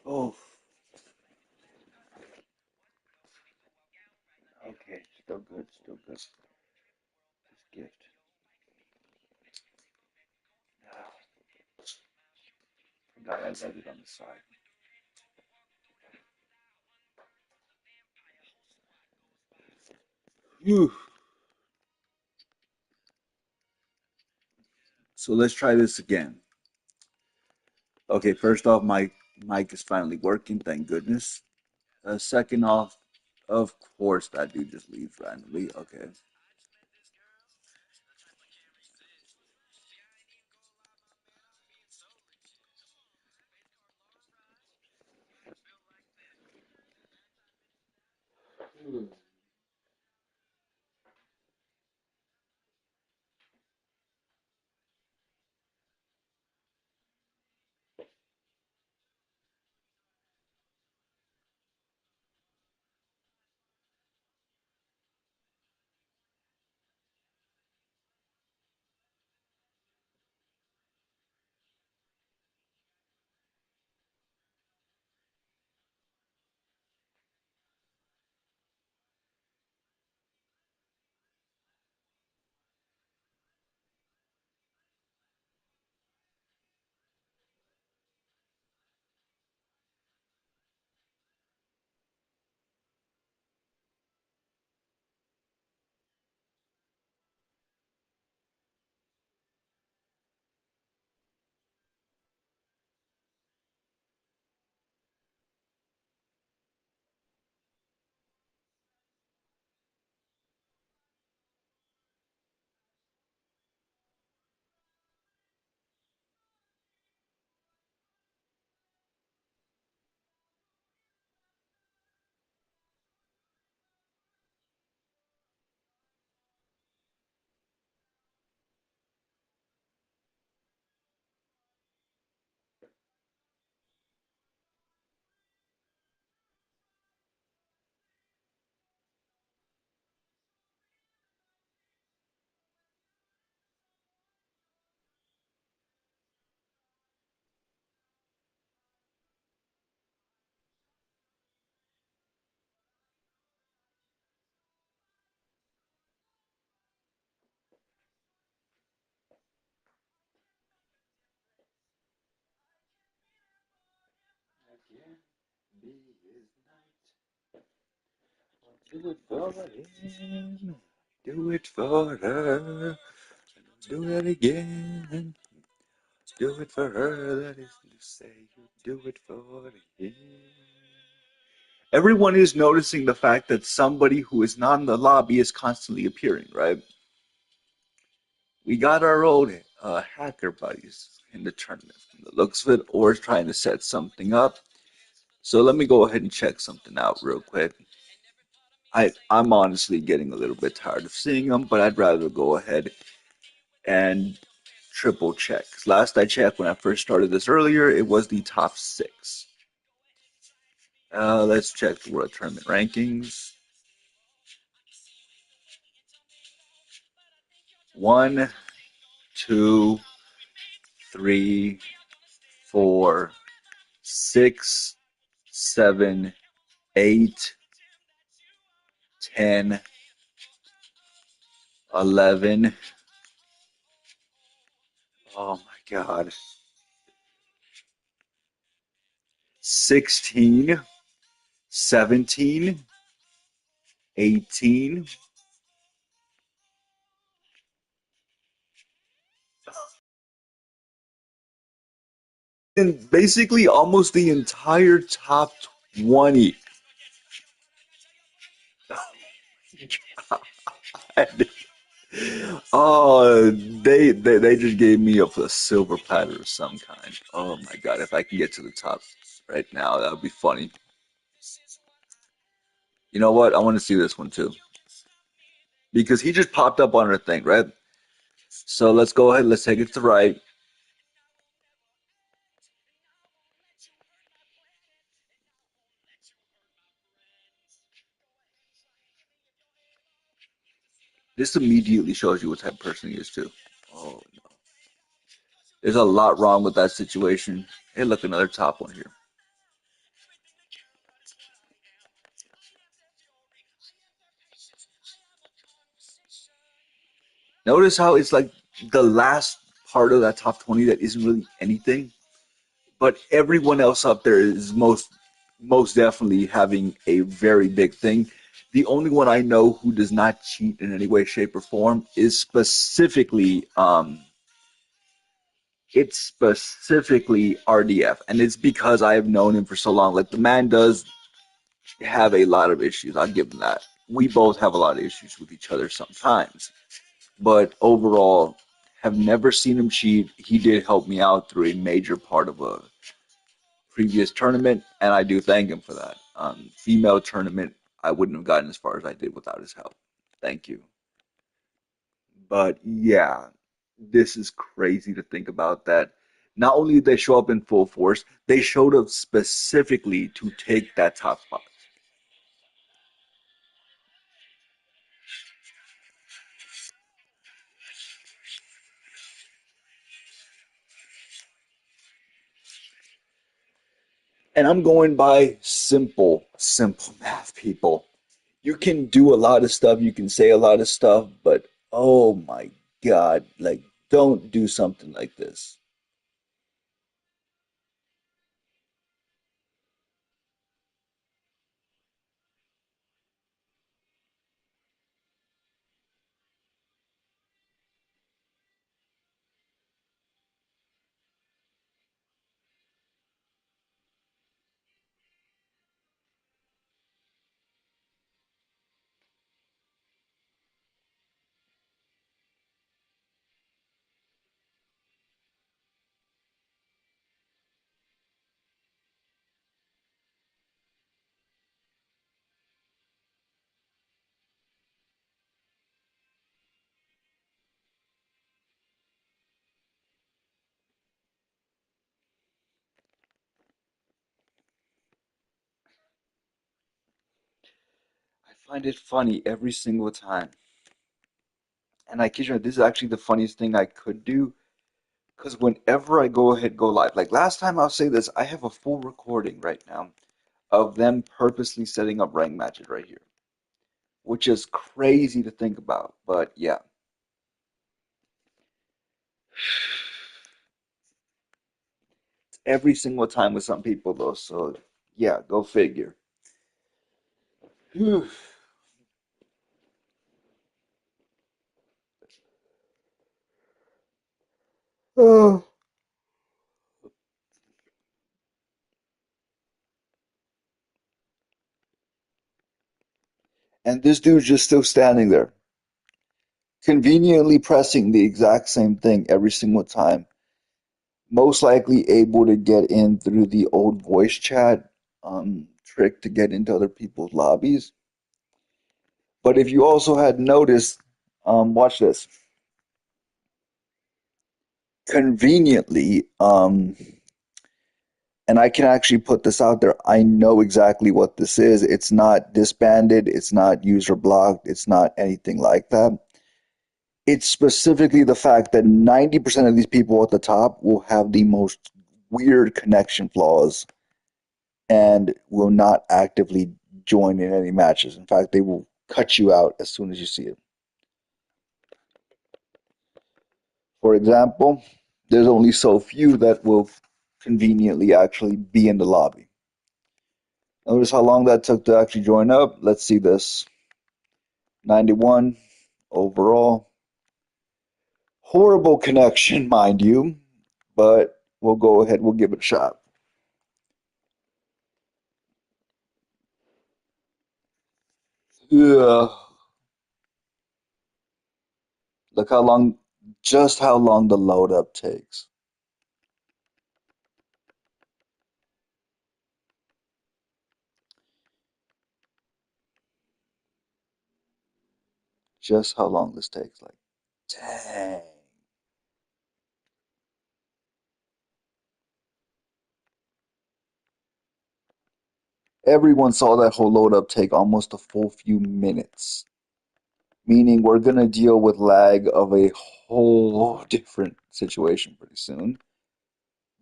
Oh, okay. Still good. Still good. This gift. Ah, forgot I read it on the side. Whew. So let's try this again. Okay, first off, my mic is finally working, thank goodness. Second off, of course, that dude just leaves randomly. Okay. Again, be his night. Do it for him. Do it for her. Do it again. Do it for her. That is to say, you do it for him. Everyone is noticing the fact that somebody who is not in the lobby is constantly appearing, right? We got our old hacker buddies in the tournament. From the looks of it, or is trying to set something up. So let me go ahead and check something out real quick. I'm honestly getting a little bit tired of seeing them, but I'd rather go ahead and triple check. 'Cause last I checked, when I first started this earlier, it was the top six. Let's check the World Tournament rankings. One, two, three, four, six, seven, 8, 10, 11. Oh my God. 16, 17, 18. And basically almost the entire top 20. Oh, they just gave me a silver platter of some kind. Oh my God, if I can get to the top right now, that would be funny. You know what? I want to see this one too. Because he just popped up on our thing, right? So let's go ahead, let's take it to the right. This immediately shows you what type of person he is too. Oh, there's a lot wrong with that situation. Hey, look, another top one here. Notice how it's like the last part of that top 20 that isn't really anything, but everyone else up there is most definitely having a very big thing. The only one I know who does not cheat in any way, shape, or form is specifically RDF, and it's because I have known him for so long. Like the man does have a lot of issues. I'll give him that. We both have a lot of issues with each other sometimes, but overall, have never seen him cheat. He did help me out through a major part of a previous tournament, and I do thank him for that. Female tournament, I wouldn't have gotten as far as I did without his help. Thank you. But yeah, this is crazy to think about that. Not only did they show up in full force, they showed up specifically to take that top spot. And I'm going by simple math, people. You can do a lot of stuff, you can say a lot of stuff, but oh my God, like, don't do something like this. I find it funny every single time. And I kid you not, this is actually the funniest thing I could do. Because whenever I go ahead, go live, like last time I'll say this, I have a full recording right now of them purposely setting up rank matches right here, which is crazy to think about. But yeah, every single time with some people though. So yeah, go figure. Whew. Oh. And this dude's just still standing there, conveniently pressing the exact same thing every single time. Most likely able to get in through the old voice chat trick to get into other people's lobbies. But if you also had noticed, watch this. Conveniently, and I can actually put this out there. I know exactly what this is. It's not disbanded. It's not user blocked. It's not anything like that. It's specifically the fact that 90% of these people at the top will have the most weird connection flaws and will not actively join in any matches. In fact, they will cut you out as soon as you see it. For example, there's only so few that will conveniently actually be in the lobby. Notice how long that took to actually join up. Let's see this. 91 overall. Horrible connection, mind you, but we'll go ahead, we'll give it a shot. Yeah. Look how long, just how long the load up takes. Just how long this takes. Like, dang. Everyone saw that whole load up take almost a full few minutes, meaning we're going to deal with lag of a whole different situation pretty soon.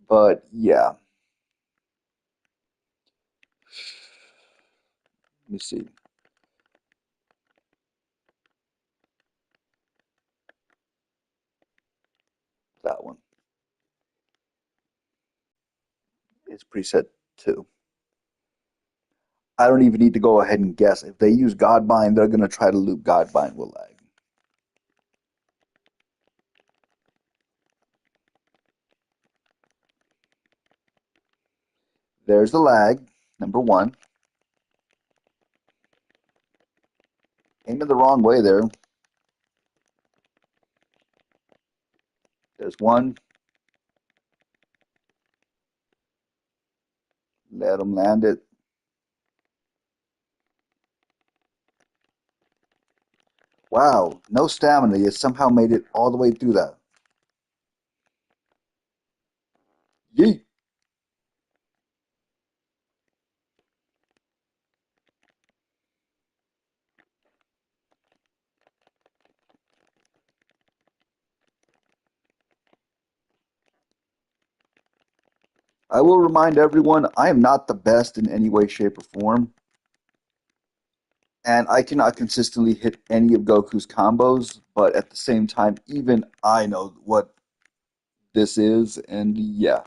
But yeah, let me see. preset 2. I don't even need to go ahead and guess. If they use Godbind, they're going to try to loop Godbind with lag. There's the lag, number one. Came in the wrong way there. There's one. Let them land it. Wow, no stamina. You somehow made it all the way through that. Yeet. I will remind everyone, I am not the best in any way, shape, or form. And I cannot consistently hit any of Goku's combos, but at the same time, even I know what this is, and yeah.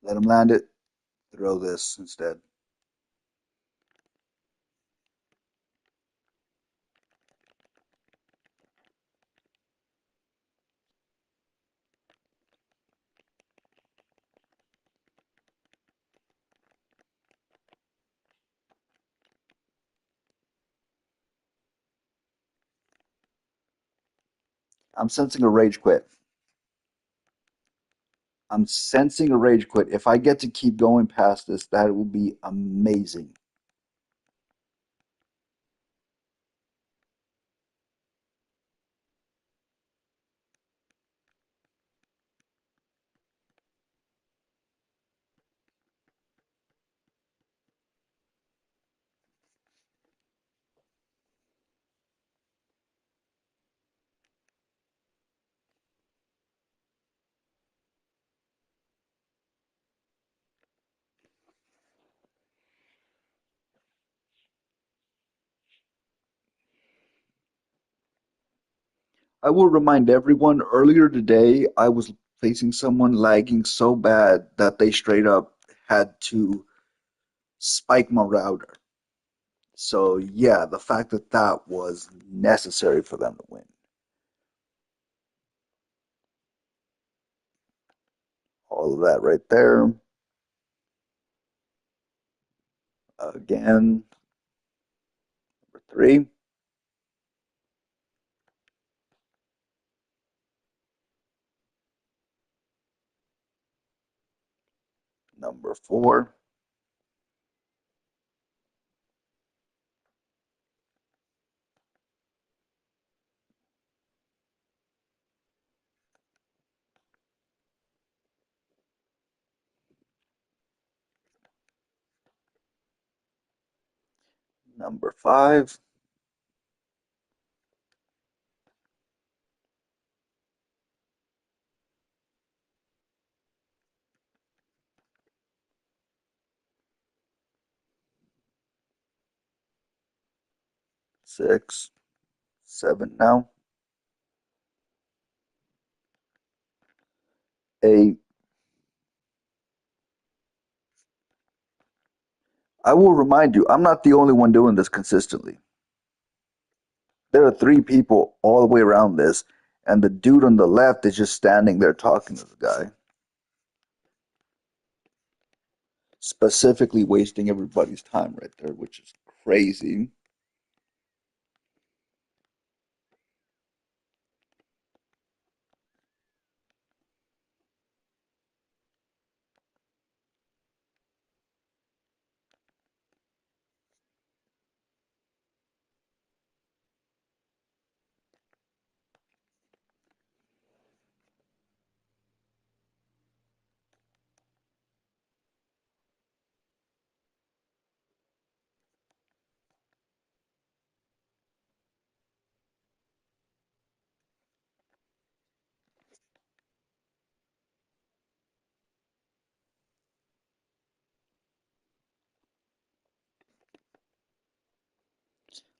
Let him land it. Throw this instead. I'm sensing a rage quit. I'm sensing a rage quit. If I get to keep going past this, that will be amazing. I will remind everyone earlier today, I was facing someone lagging so bad that they straight up had to spike my router. So, yeah, the fact that that was necessary for them to win. All of that right there. Again, number three, number four, number five, six, seven now, eight. I will remind you, I'm not the only one doing this consistently. There are three people all the way around this, and the dude on the left is just standing there talking to the guy, specifically wasting everybody's time right there, which is crazy.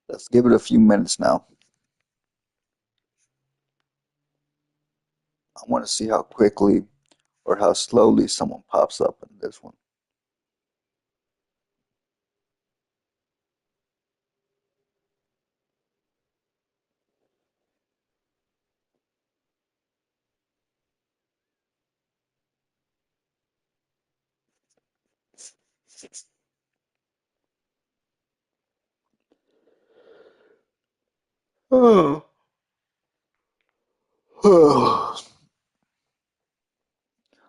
Let's give it a few minutes now. I want to see how quickly or how slowly someone pops up in this one. Oh.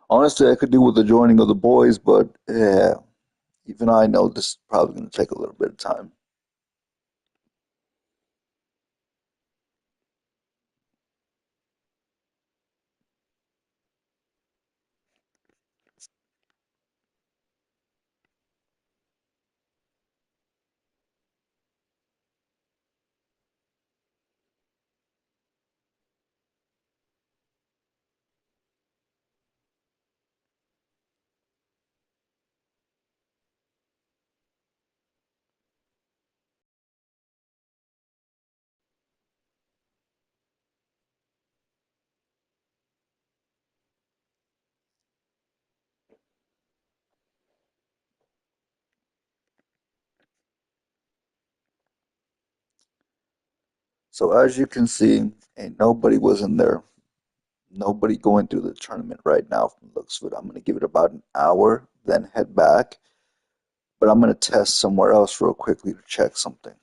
Honestly, I could do with the joining of the boys, but yeah, even I know this is probably going to take a little bit of time. So as you can see, ain't nobody was in there. Nobody going through the tournament right now from the looks of it. I'm going to give it about an hour, then head back. But I'm going to test somewhere else real quickly to check something.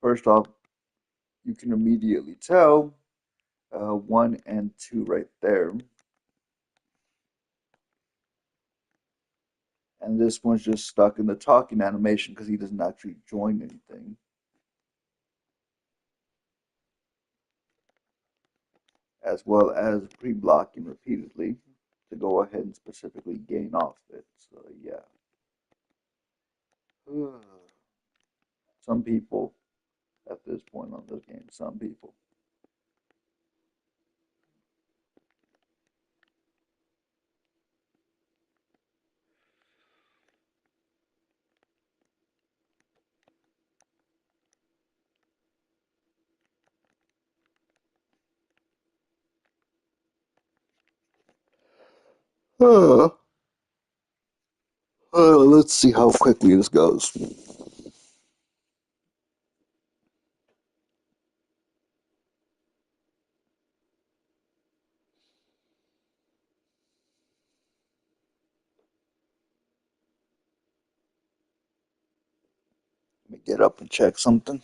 First off, you can immediately tell 1 and 2 right there. And this one's just stuck in the talking animation because he doesn't actually join anything, as well as pre-blocking repeatedly to go ahead and specifically gain off it. So yeah. Some people at this point on this game, some people. Uh, let's see how quickly this goes. Let me get up and check something.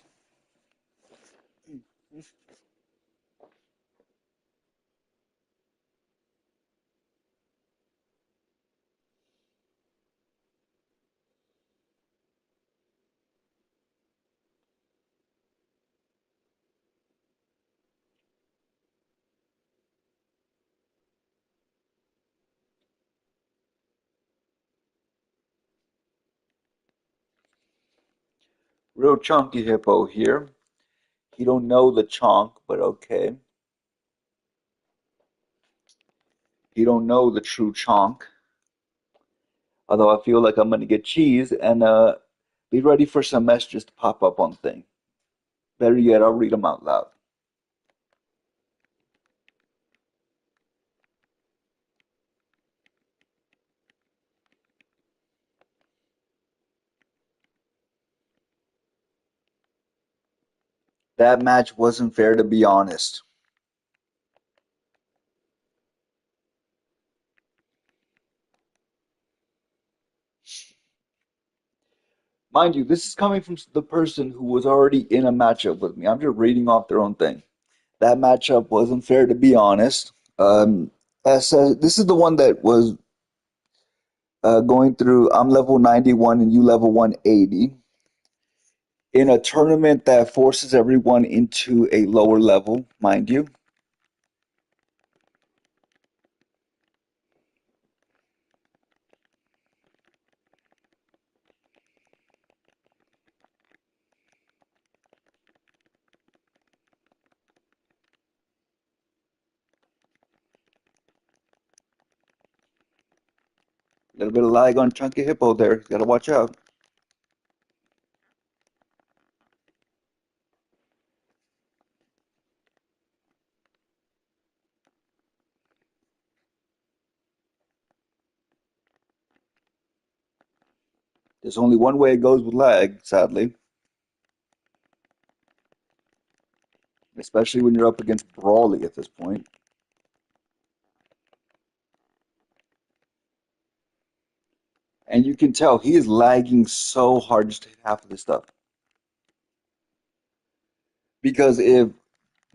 Real chunky hippo here. He don't know the chonk, but okay. He don't know the true chonk. Although I feel like I'm gonna get cheese and be ready for some messages to pop up on thing. Better yet, I'll read them out loud. That match wasn't fair, to be honest. Mind you, this is coming from the person who was already in a matchup with me. I'm just reading off their own thing. That matchup wasn't fair, to be honest. This is the one that was going through. I'm level 91 and you level 180 in a tournament that forces everyone into a lower level, mind you. A little bit of lag on Chunky Hippo there. Gotta watch out. There's only one way it goes with lag, sadly, especially when you're up against Brawly at this point. And you can tell he is lagging so hard just to hit half of this stuff. Because if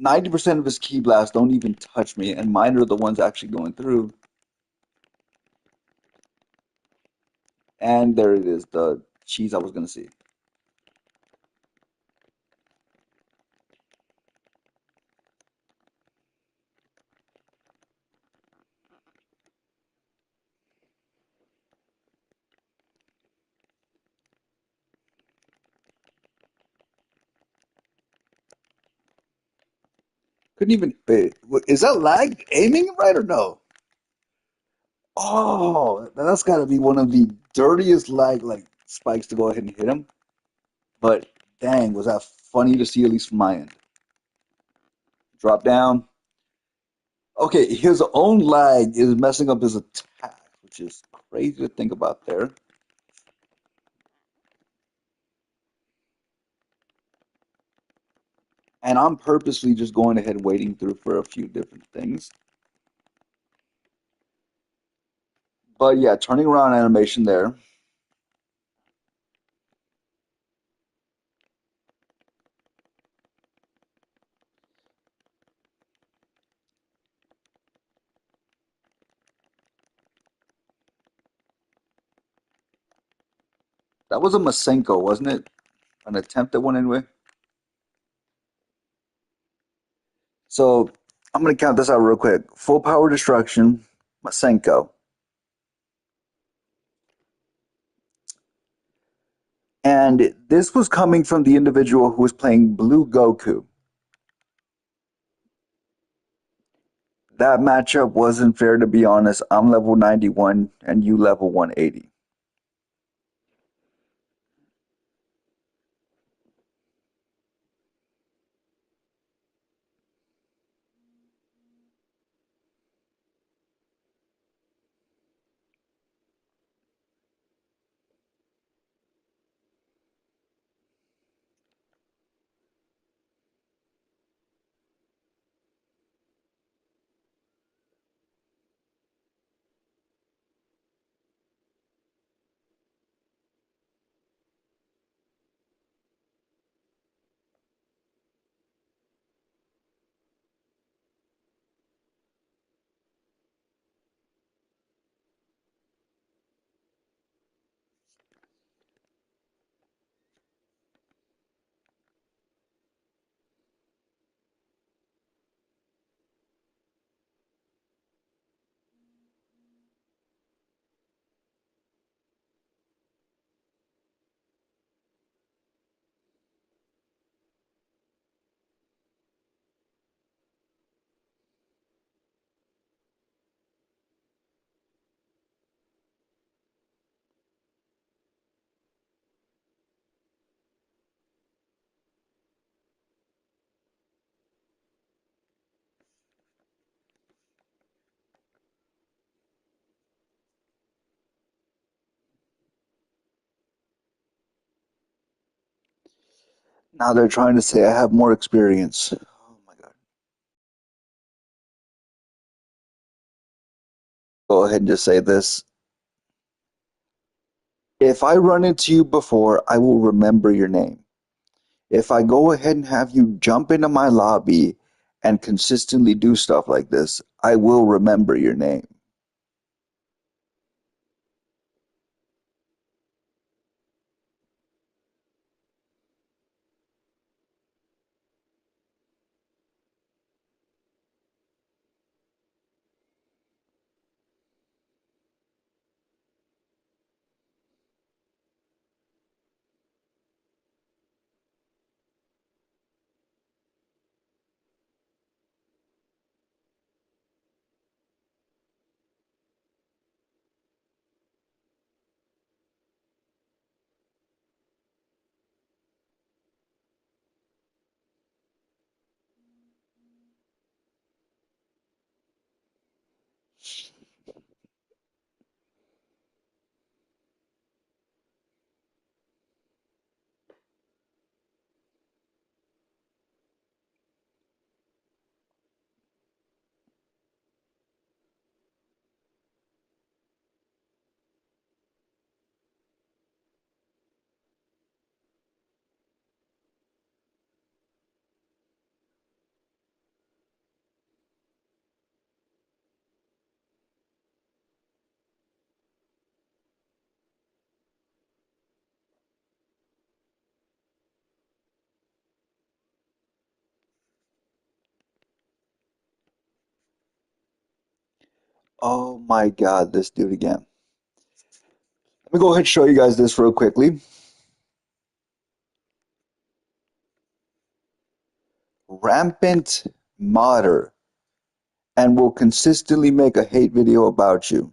90% of his key blasts don't even touch me, and mine are the ones actually going through, and there it is, the cheese I was going to see. Couldn't even, wait, is that lag aiming right or no? Oh, that's got to be one of the dirtiest lag like spikes to go ahead and hit him. But dang, was that funny to see at least from my end. Drop down. Okay, his own lag is messing up his attack, which is crazy to think about there. And I'm purposely just going ahead and waiting through for a few different things. But yeah, turning around animation there. That was a Masenko, wasn't it? An attempt at one anyway. So I'm gonna count this out real quick. Full power destruction, Masenko. And this was coming from the individual who was playing Blue Goku. That matchup wasn't fair, to be honest. I'm level 91 and you level 180. Now they're trying to say I have more experience. Oh my God. Go ahead and just say this. If I run into you before, I will remember your name. If I go ahead and have you jump into my lobby and consistently do stuff like this, I will remember your name. Oh my God, this dude again. Let me go ahead and show you guys this real quickly. Rampant modder and will consistently make a hate video about you,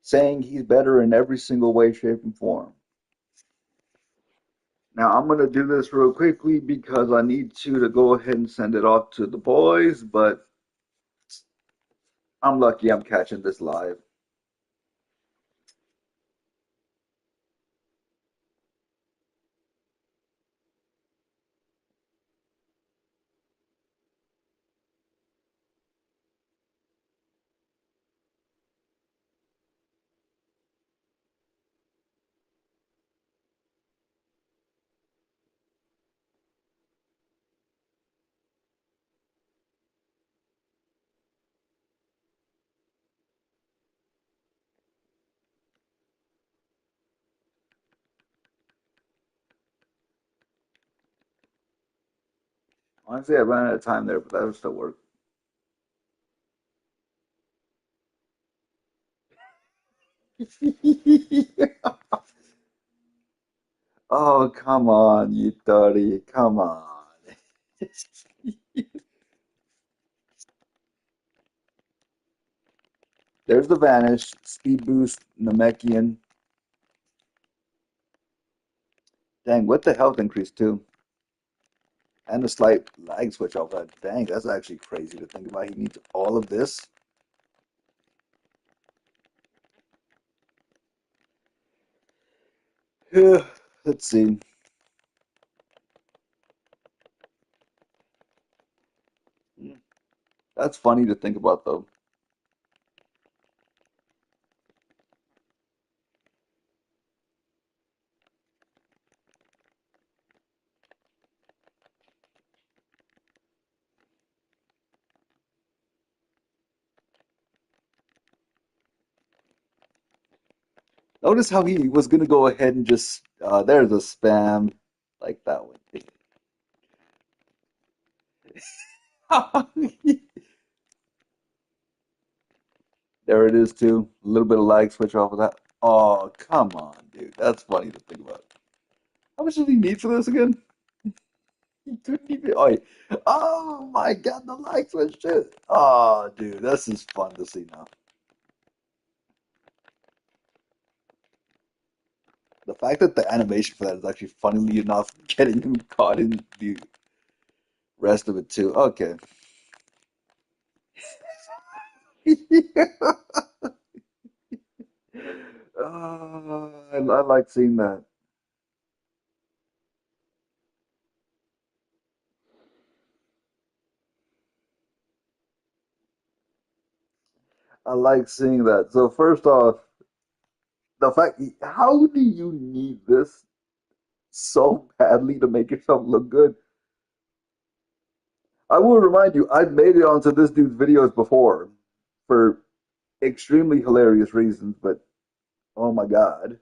saying he's better in every single way, shape, and form. Now I'm gonna do this real quickly because I need to go ahead and send it off to the boys, but I'm lucky I'm catching this live. Honestly, I ran out of time there, but that'll still work. Oh, come on, you dirty. Come on. There's the Vanish, Speed Boost, Namekian. Dang, what the health increase too? And a slight lag switch off that. Dang, that's actually crazy to think about. He needs all of this. Let's see. That's funny to think about though. Notice how he was gonna go ahead and just there's a spam like that one. There it is too. A little bit of lag switch off of that. Oh, come on, dude. That's funny to think about. How much did he need for this again? He couldn't even. Oh, oh my God, the lag switch too. Oh, dude, this is fun to see now. The fact that the animation for that is actually funnily enough getting him caught in the rest of it too. Okay. I like seeing that. I like seeing that. So first off, the fact how do you need this so badly to make yourself look good? I will remind you, I've made it onto this dude's videos before for extremely hilarious reasons, but oh my God.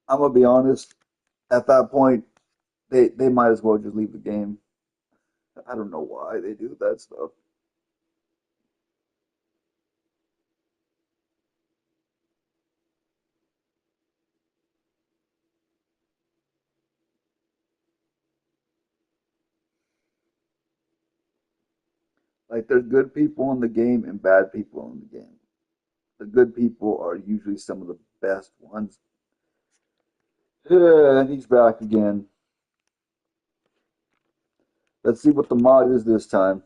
I'm gonna be honest, at that point, they might as well just leave the game. I don't know why they do that stuff. Like there's good people in the game and bad people in the game. The good people are usually some of the best ones. Yeah, and he's back again. Let's see what the mod is this time.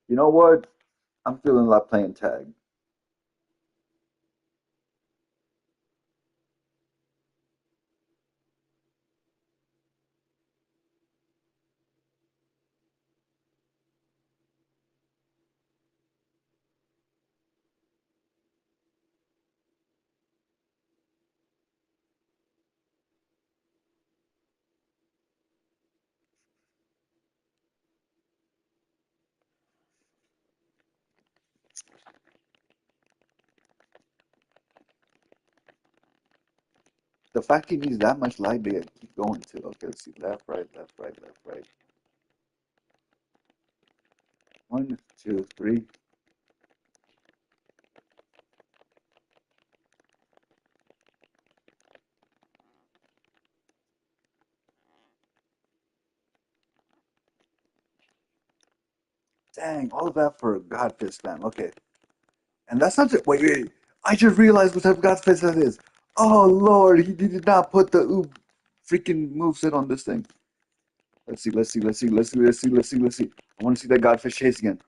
You know what? I'm feeling like playing tag. The fact he needs that much light to keep going to. Okay, let's see. Left, right, left, right, left, right. One, two, three. Dang, all of that for a God fist spam. Okay. And that's not just, wait. I just realized what type of God fist that is. Oh, Lord, he did not put the freaking moveset on this thing. Let's see, let's see, let's see, let's see, let's see, let's see, let's see. I want to see that Godfish chase again.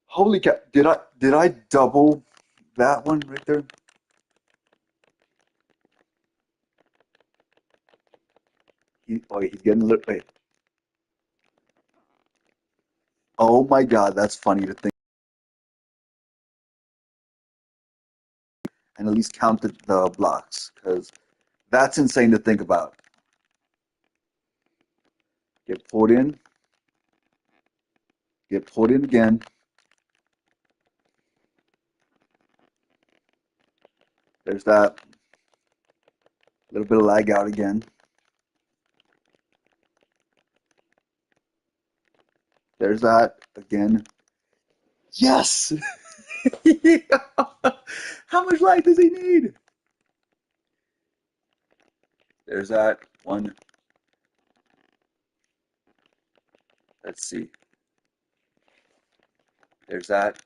Holy cow! Did I double that one right there? He's getting a little. Wait. Oh my God, that's funny to think. And at least count the blocks because that's insane to think about. Get pulled in, get pulled in again. There's that little bit of lag out again. There's that again. Yes! How much lag does he need? There's that one. Let's see. There's that.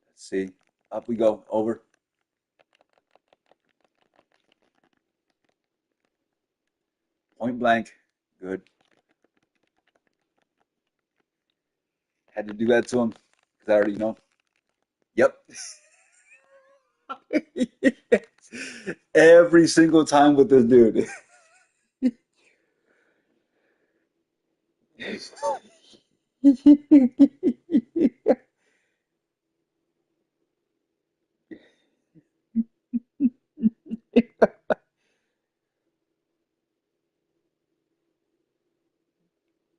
Let's see. Up we go. Over. Point blank. Good. Had to do that to him because I already know. Yep. Every single time with this dude.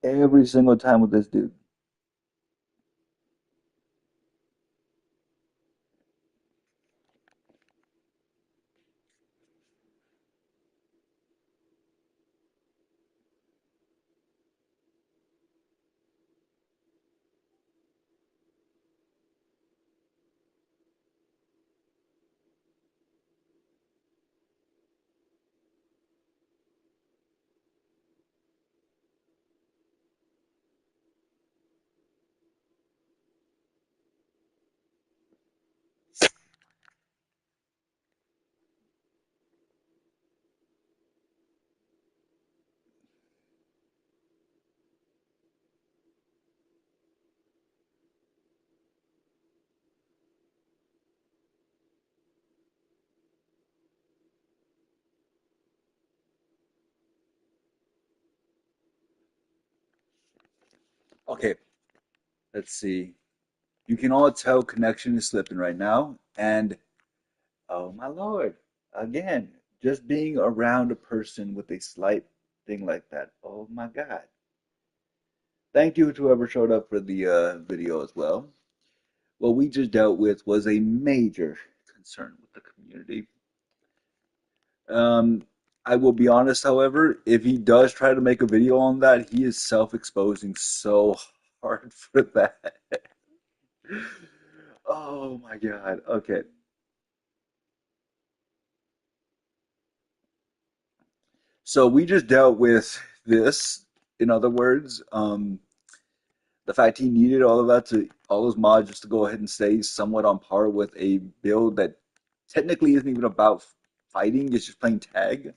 Every single time with this dude. Okay, let's see. You can all tell connection is slipping right now. And oh my Lord, again, just being around a person with a slight thing like that. Oh my God. Thank you to whoever showed up for the video as well. What we just dealt with was a major concern with the community. Um, I will be honest, however, if he does try to make a video on that, he is self-exposing so hard for that. Oh my God. Okay. So we just dealt with this. In other words, the fact he needed all of that to all those mods just to go ahead and stay somewhat on par with a build that technically isn't even about fighting, it's just playing tag.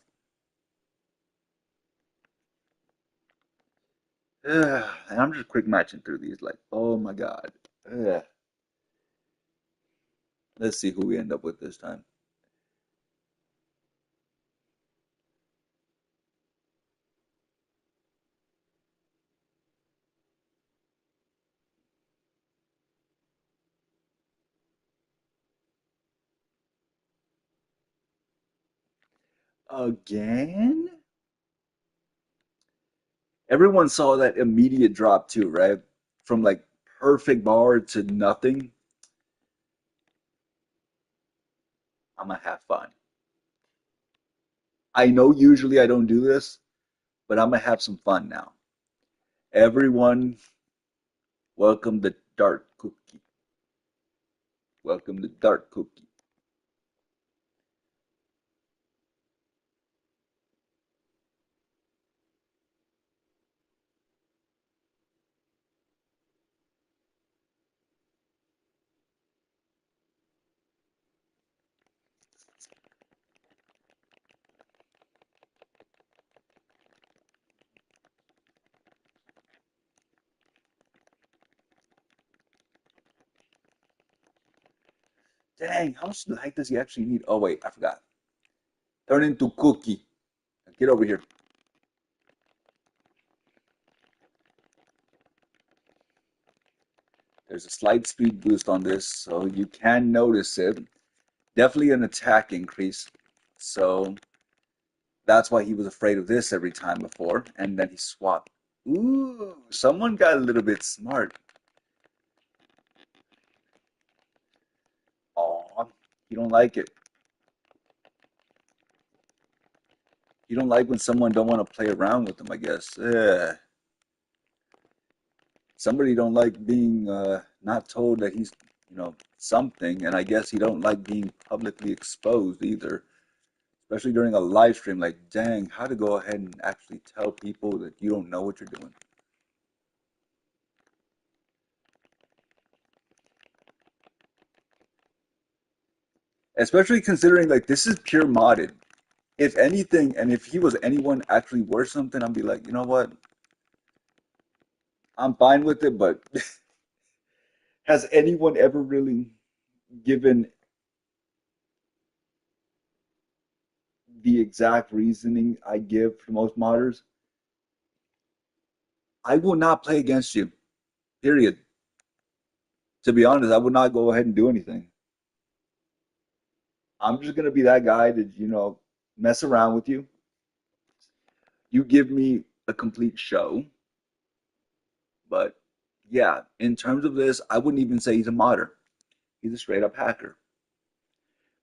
Ugh, and I'm just quick matching through these, like, oh my God. Ugh. Let's see who we end up with this time. Again? Everyone saw that immediate drop too, right? From like perfect bar to nothing. I'm gonna have fun. I know usually I don't do this, but I'm gonna have some fun now. Everyone, welcome the dark cookie. Welcome the dark cookie. Dang, how much light does he actually need? Oh wait, I forgot. Turn into cookie. Get over here. There's a slight speed boost on this, so you can notice it. Definitely an attack increase. So that's why he was afraid of this every time before. And then he swapped. Ooh, someone got a little bit smart. Aw, you don't like it. You don't like when someone don't want to play around with them, I guess. Somebody don't like being not told that he's, something, and I guess he don't like being publicly exposed either, especially during a live stream. Like, dang, how to go ahead and actually tell people that you don't know what you're doing. Especially considering like this is pure modded. If anything, and if he was anyone actually worth something, I'd be like, you know what? I'm fine with it, but has anyone ever really given the exact reasoning I give for most modders? I will not play against you. Period. To be honest, I would not go ahead and do anything. I'm just gonna be that guy to, mess around with you. You give me a complete show, but yeah, in terms of this, I wouldn't even say he's a modder. He's a straight up hacker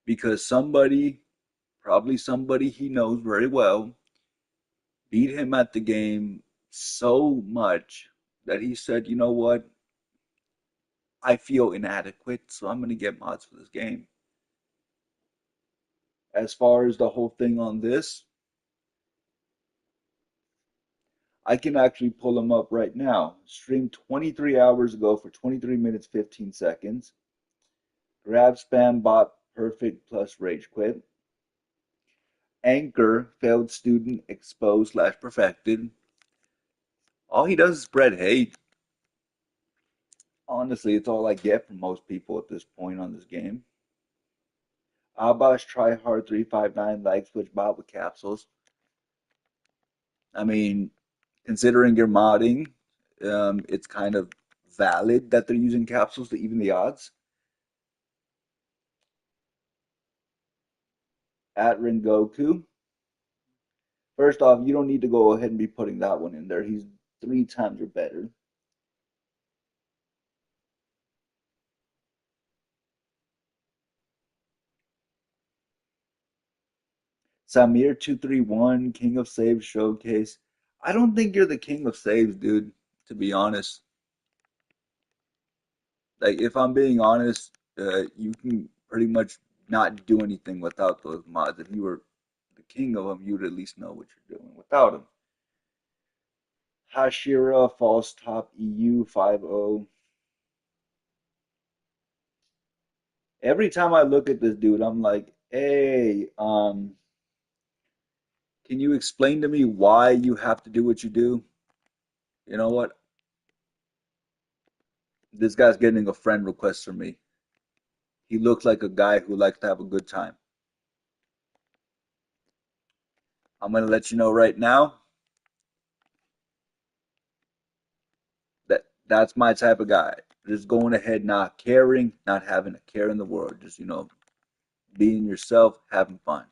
because somebody, probably somebody he knows very well, beat him at the game so much that he said, you know what? I feel inadequate, so I'm gonna get mods for this game. As far as the whole thing on this, I can actually pull them up right now. Streamed 23 hours ago for 23 minutes 15 seconds. Grab spam bot perfect plus rage quit. Anchor failed student exposed slash perfected. All he does is spread hate. Honestly, it's all I get from most people at this point on this game. Abash try hard 359 like switch bot with capsules. I mean, considering you're modding, it's kind of valid that they're using capsules to even the odds. At Rengoku, first off, you don't need to go ahead and be putting that one in there. He's three times your better. Samir231, King of Saves Showcase. I don't think you're the king of saves, dude, to be honest. Like, if I'm being honest, you can pretty much not do anything without those mods. If you were the king of them, you'd at least know what you're doing without them. Hashira, False Top EU 50. Every time I look at this dude, I'm like, hey, can you explain to me why you have to do what you do? You know what? This guy's getting a friend request from me. He looks like a guy who likes to have a good time. I'm gonna let you know right now that that's my type of guy. Just going ahead, not caring, not having a care in the world. Just, being yourself, having fun.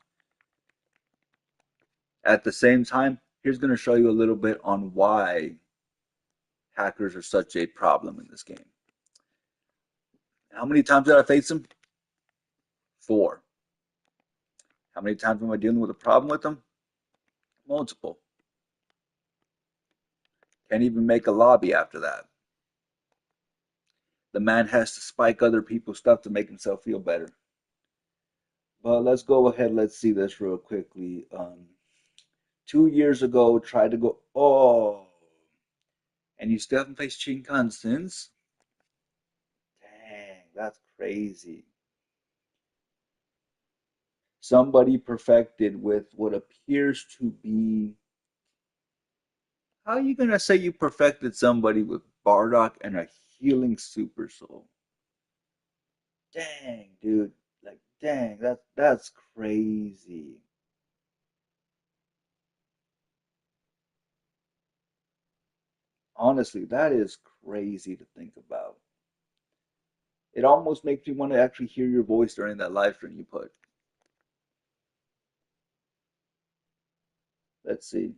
At the same time, here's gonna show you a little bit on why hackers are such a problem in this game. How many times did I face them? Four. How many times am I dealing with a problem with them? Multiple. Can't even make a lobby after that. The man has to spike other people's stuff to make himself feel better. But let's go ahead. Let's see this real quickly. 2 years ago, tried to go. Oh, and you still haven't faced Shinkan since? Dang, that's crazy. Somebody perfected with what appears to be. How are you gonna say you perfected somebody with Bardock and a healing super soul? Dang, dude. Like, dang, that's crazy. Honestly, that is crazy to think about. It almost makes me want to actually hear your voice during that live stream you put. Let's see.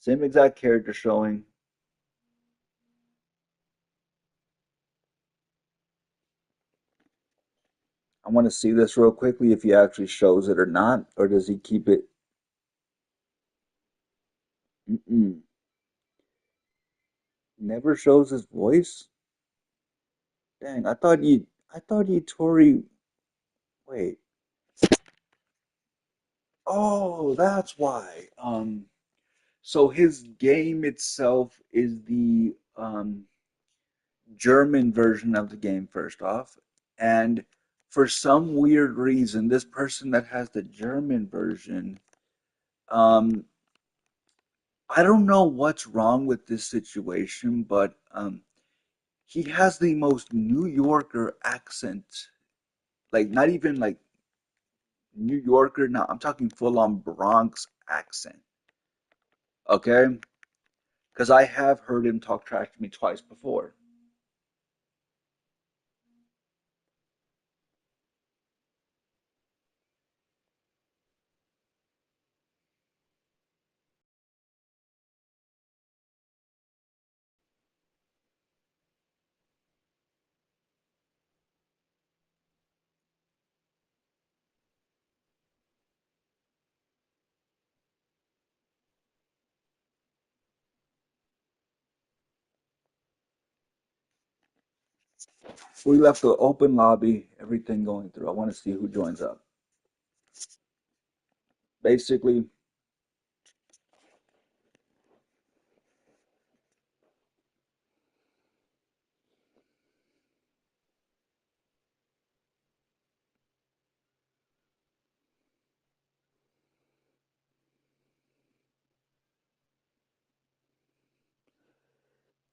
Same exact character showing. I want to see this real quickly if he actually shows it or not, or does he keep it? Mm-mm. Never shows his voice? Dang, I thought he Tori. Wait. Oh, that's why. So his game itself is the German version of the game, first off. And for some weird reason, this person that has the German version, um, I don't know what's wrong with this situation, but he has the most New Yorker accent. Like, not even like New Yorker, no, I'm talking full on Bronx accent. Okay? Because I have heard him talk trash to me twice before. We left the open lobby, everything going through. I want to see who joins up. Basically,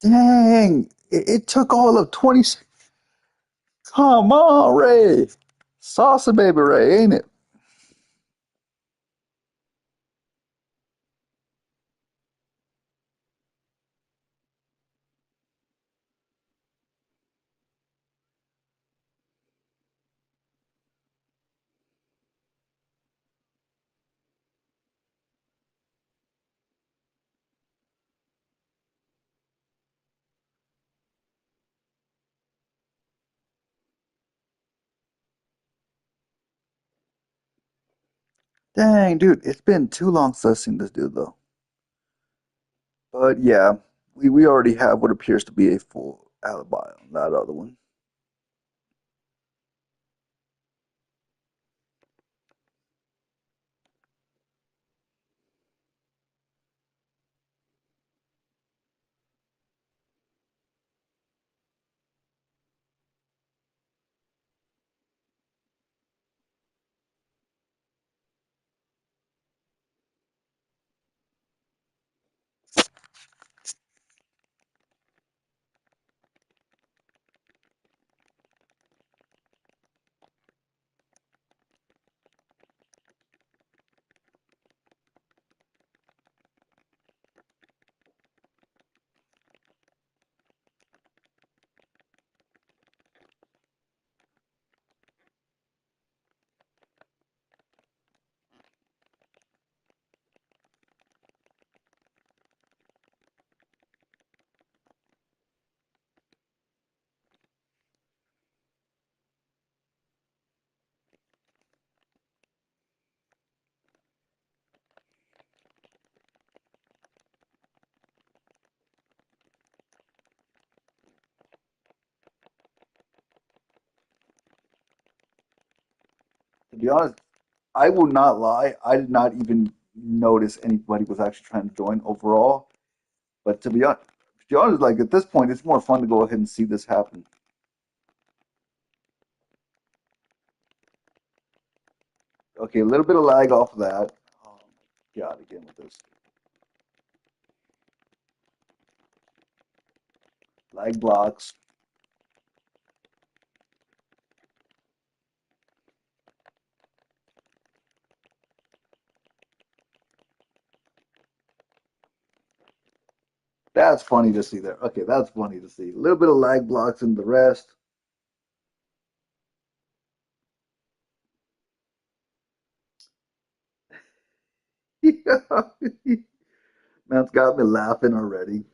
dang, it took all of 20 seconds. Come on, Ray. Salsa baby Ray, ain't it? Dang, dude, it's been too long since I've seen this dude though. But yeah, we already have what appears to be a full alibi on that other one. To be honest, I will not lie. I did not even notice anybody was actually trying to join overall. But to be honest, like at this point, it's more fun to go ahead and see this happen. Okay, a little bit of lag off of that. Um, God, again with this lag blocks. That's funny to see there. Okay, that's funny to see. A little bit of lag blocks in the rest. That's got me laughing already.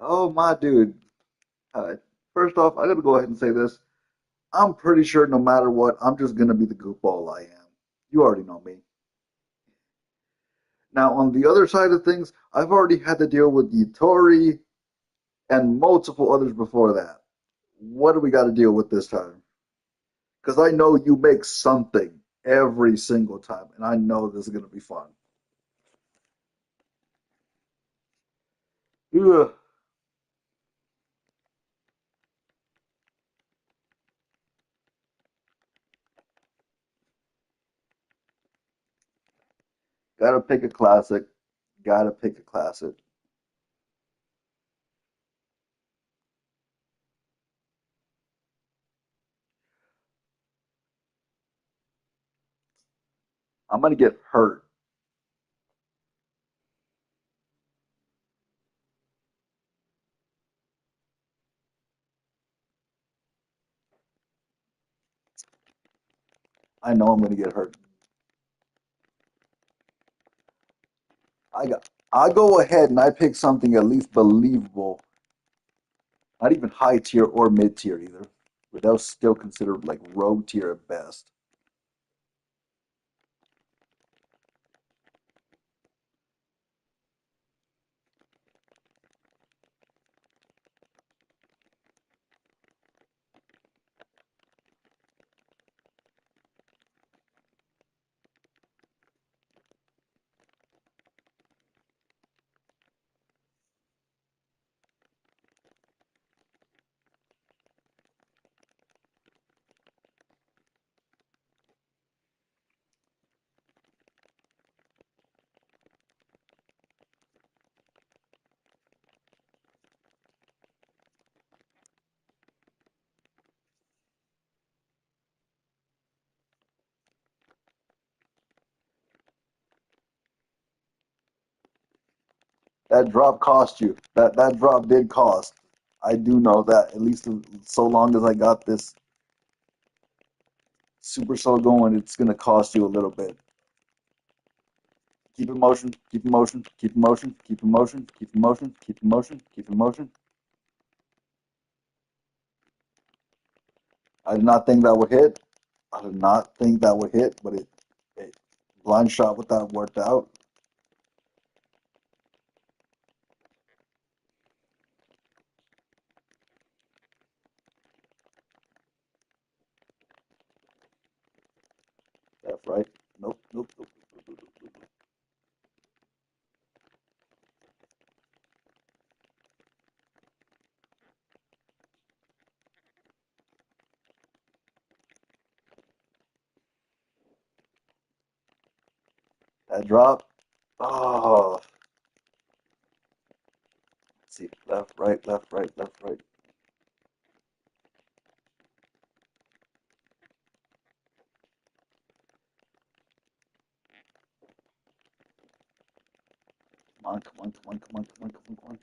Oh my dude. Uh, First off, I gotta go ahead and say this. I'm pretty sure no matter what, I'm just gonna be the goofball I am. You already know me. Now, on the other side of things, I've already had to deal with Yatori and multiple others before that. What do we got to deal with this time? Because I know you make something every single time, and I know this is gonna be fun. Ugh. Gotta pick a classic. Gotta pick a classic. I'm gonna get hurt. I know I'm gonna get hurt. I go ahead and I pick something at least believable. Not even high tier or mid tier either. But that was still considered like rogue tier at best. That drop cost you. That drop did cost. I do know that. At least so long as I got this super soul going, it's gonna cost you a little bit. Keep in motion, keep in motion, keep in motion, keep in motion, keep in motion, keep in motion, keep in motion. I did not think that would hit. I did not think that would hit, but it blind shot with that worked out. Left, right. Nope, nope, nope, nope, nope, nope, nope. That drop. Oh, let's see. Left, right, left, right, left, right. Come on, come on, come on, come on, come on, come on, come on.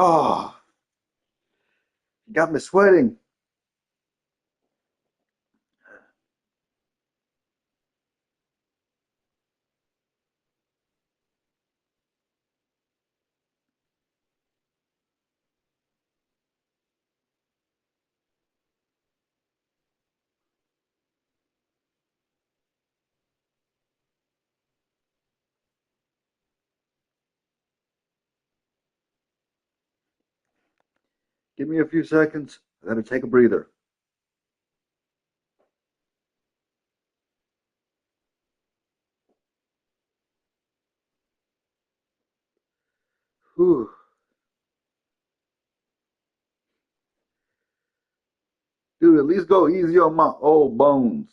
Oh, you got me sweating. Give me a few seconds. I gotta take a breather. Whew. Dude, at least go easy on my old bones.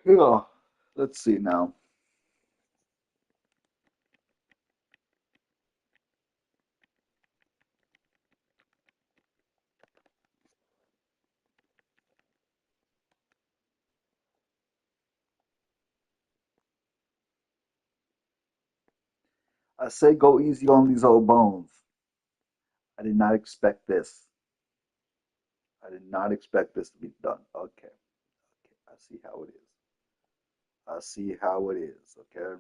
Yeah. Let's see now. I say go easy on these old bones. I did not expect this. I did not expect this to be done. Okay. Okay. I see how it is. I see how it is. Okay.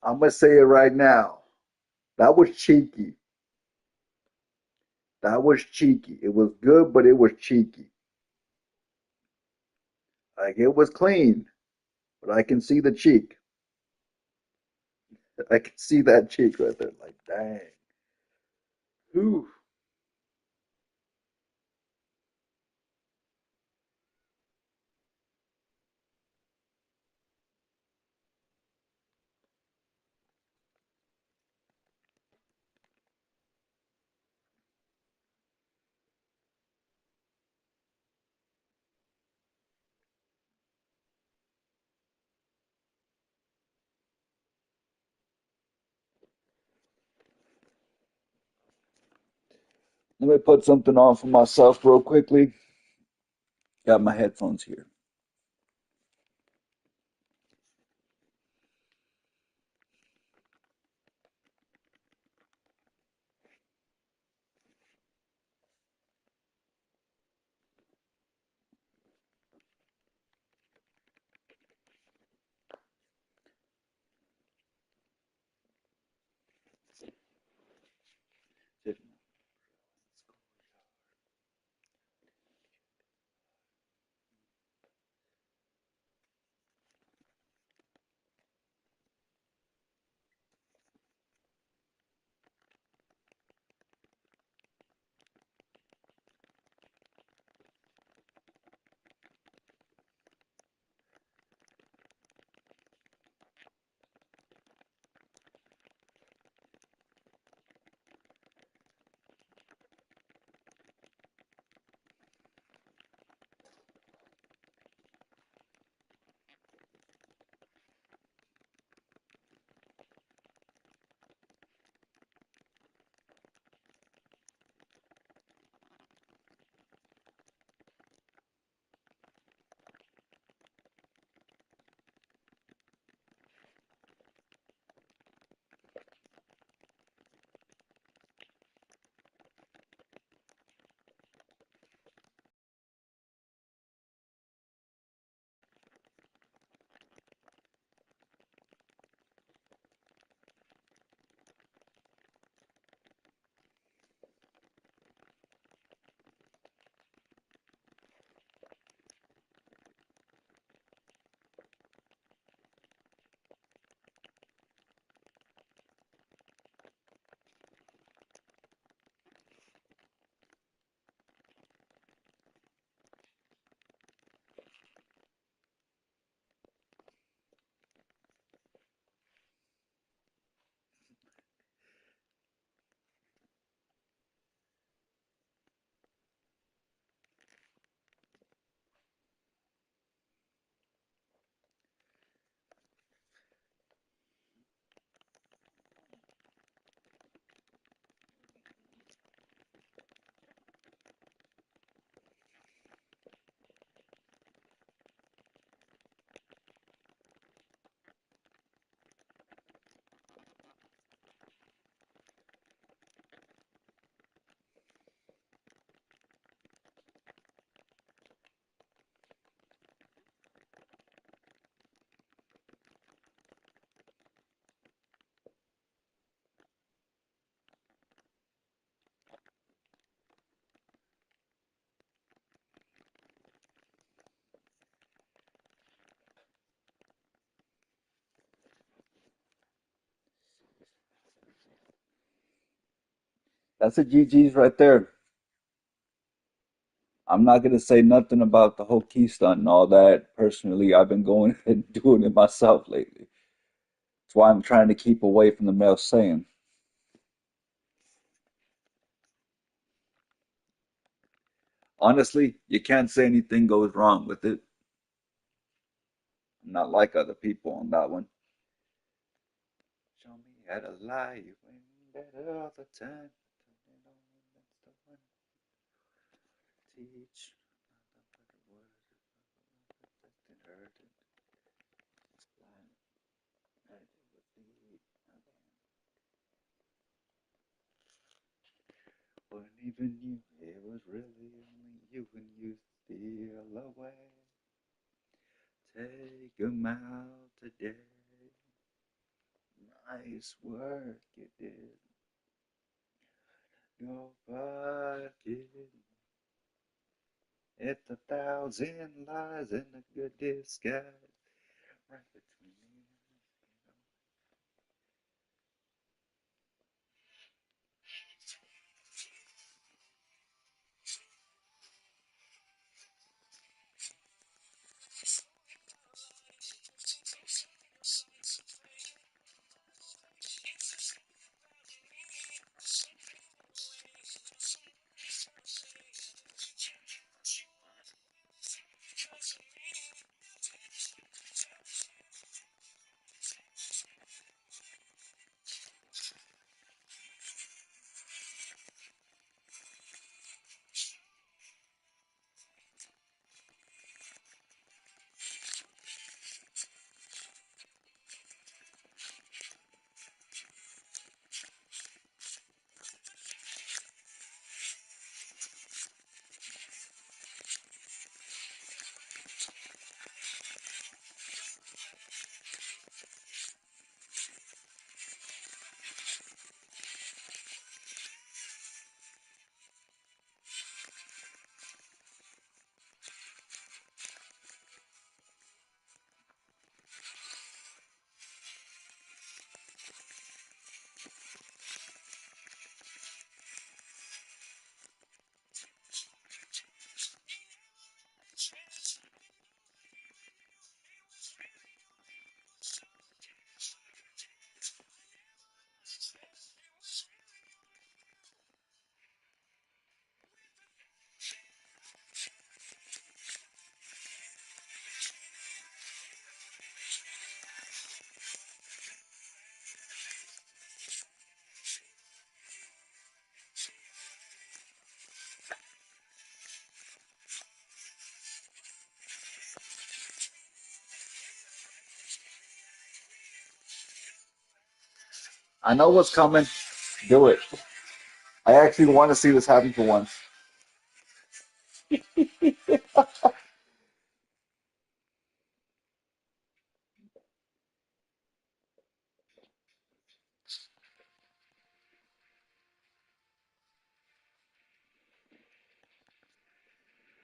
I'm gonna say it right now. That was cheeky. That was cheeky. It was good, but it was cheeky. Like it was clean, but I can see the cheek. I can see that cheek right there. Like, dang. Whew. Let me put something on for myself real quickly. Got my headphones here. That's a GG's right there. I'm not gonna say nothing about the whole key stunt and all that. Personally, I've been going and doing it myself lately. That's why I'm trying to keep away from the male saying. Honestly, you can't say anything goes wrong with it. I'm not like other people on that one. Show me how to lie, you ain't better all the time. Teach. When even you, it was really only you when you steal away. Take 'em out today. Nice work you did. Go back it. It's a thousand lies in a good disguise. Right between I know what's coming. Do it. I actually want to see this happen for once.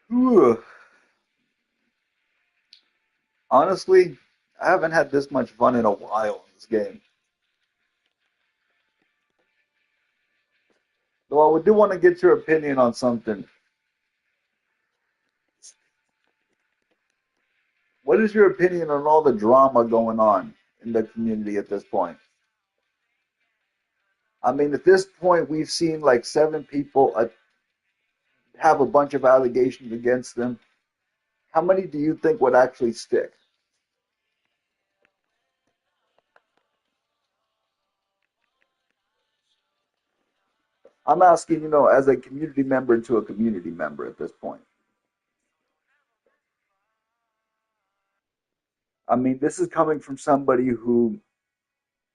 Whew. Honestly, I haven't had this much fun in a while in this game. Though I do want to get your opinion on something. What is your opinion on all the drama going on in the community at this point? I mean, at this point, we've seen like seven people have a bunch of allegations against them. How many do you think would actually stick? I'm asking, as a community member to a community member at this point. I mean, this is coming from somebody who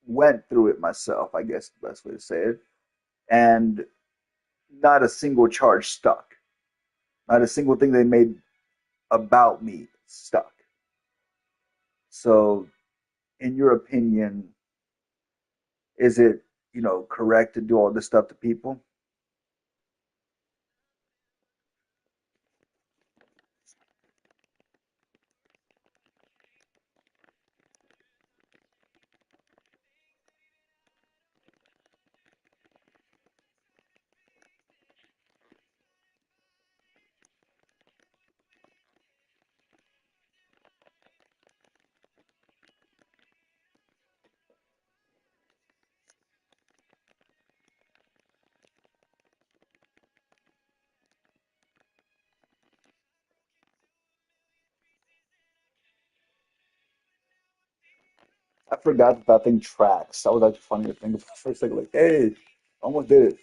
went through it myself, I guess the best way to say it, and not a single charge stuck. Not a single thing they made about me stuck. So, in your opinion, is it, correct to do all this stuff to people? I forgot that that thing tracks. That was actually funny to think about for a second. Like, hey, almost did it.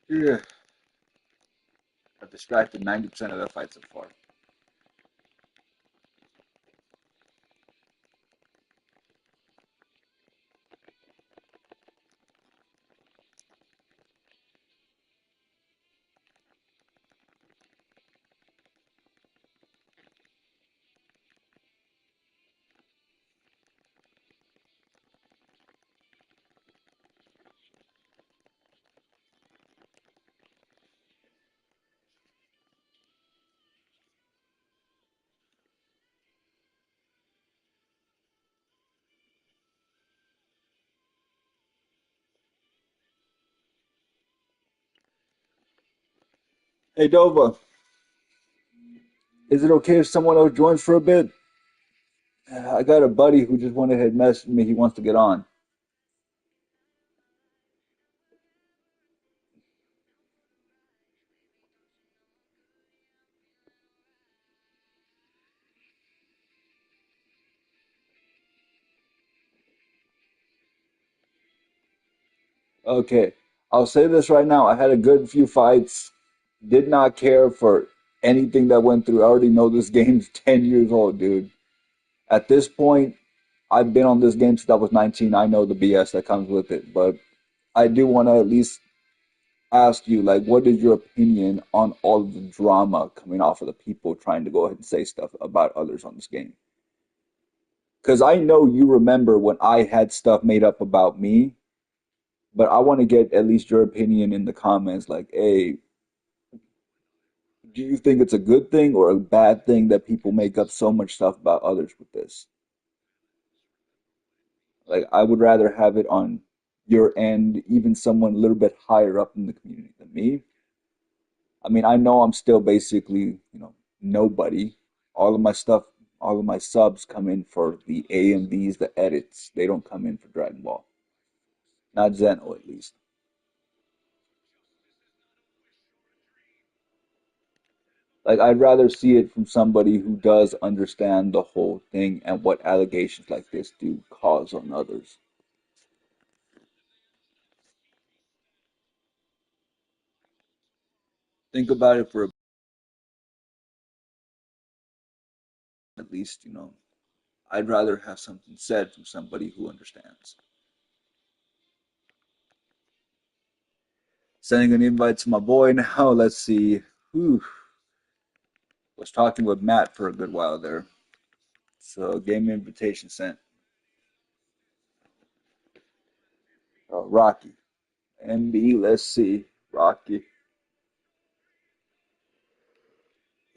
Yeah, I've distracted 90% of that fight so far. Hey Dova, is it okay if someone else joins for a bit? I got a buddy who just went ahead and messaged me. He wants to get on. Okay, I'll say this right now. I had a good few fights. Did not care for anything that went through. I already know this game's 10 years old, dude. At this point, I've been on this game since I was 19. I know the BS that comes with it, but I do want to at least ask you, like, what is your opinion on all of the drama coming off of the people trying to go ahead and say stuff about others on this game? Because I know you remember when I had stuff made up about me, but I want to get at least your opinion in the comments. Like, hey, do you think it's a good thing or a bad thing that people make up so much stuff about others with this? Like, I would rather have it on your end, even someone a little bit higher up in the community than me. I mean, I know I'm still basically, nobody. All of my stuff, all of my subs come in for the AMVs, the edits. They don't come in for Dragon Ball. Not Zeno, at least. Like, I'd rather see it from somebody who does understand the whole thing and what allegations like this do cause on others. Think about it for at least, I'd rather have something said from somebody who understands. Sending an invite to my boy now. Let's see. Whew. Was talking with Matt for a good while there. So game invitation sent. Rocky. MB, let's see. Rocky.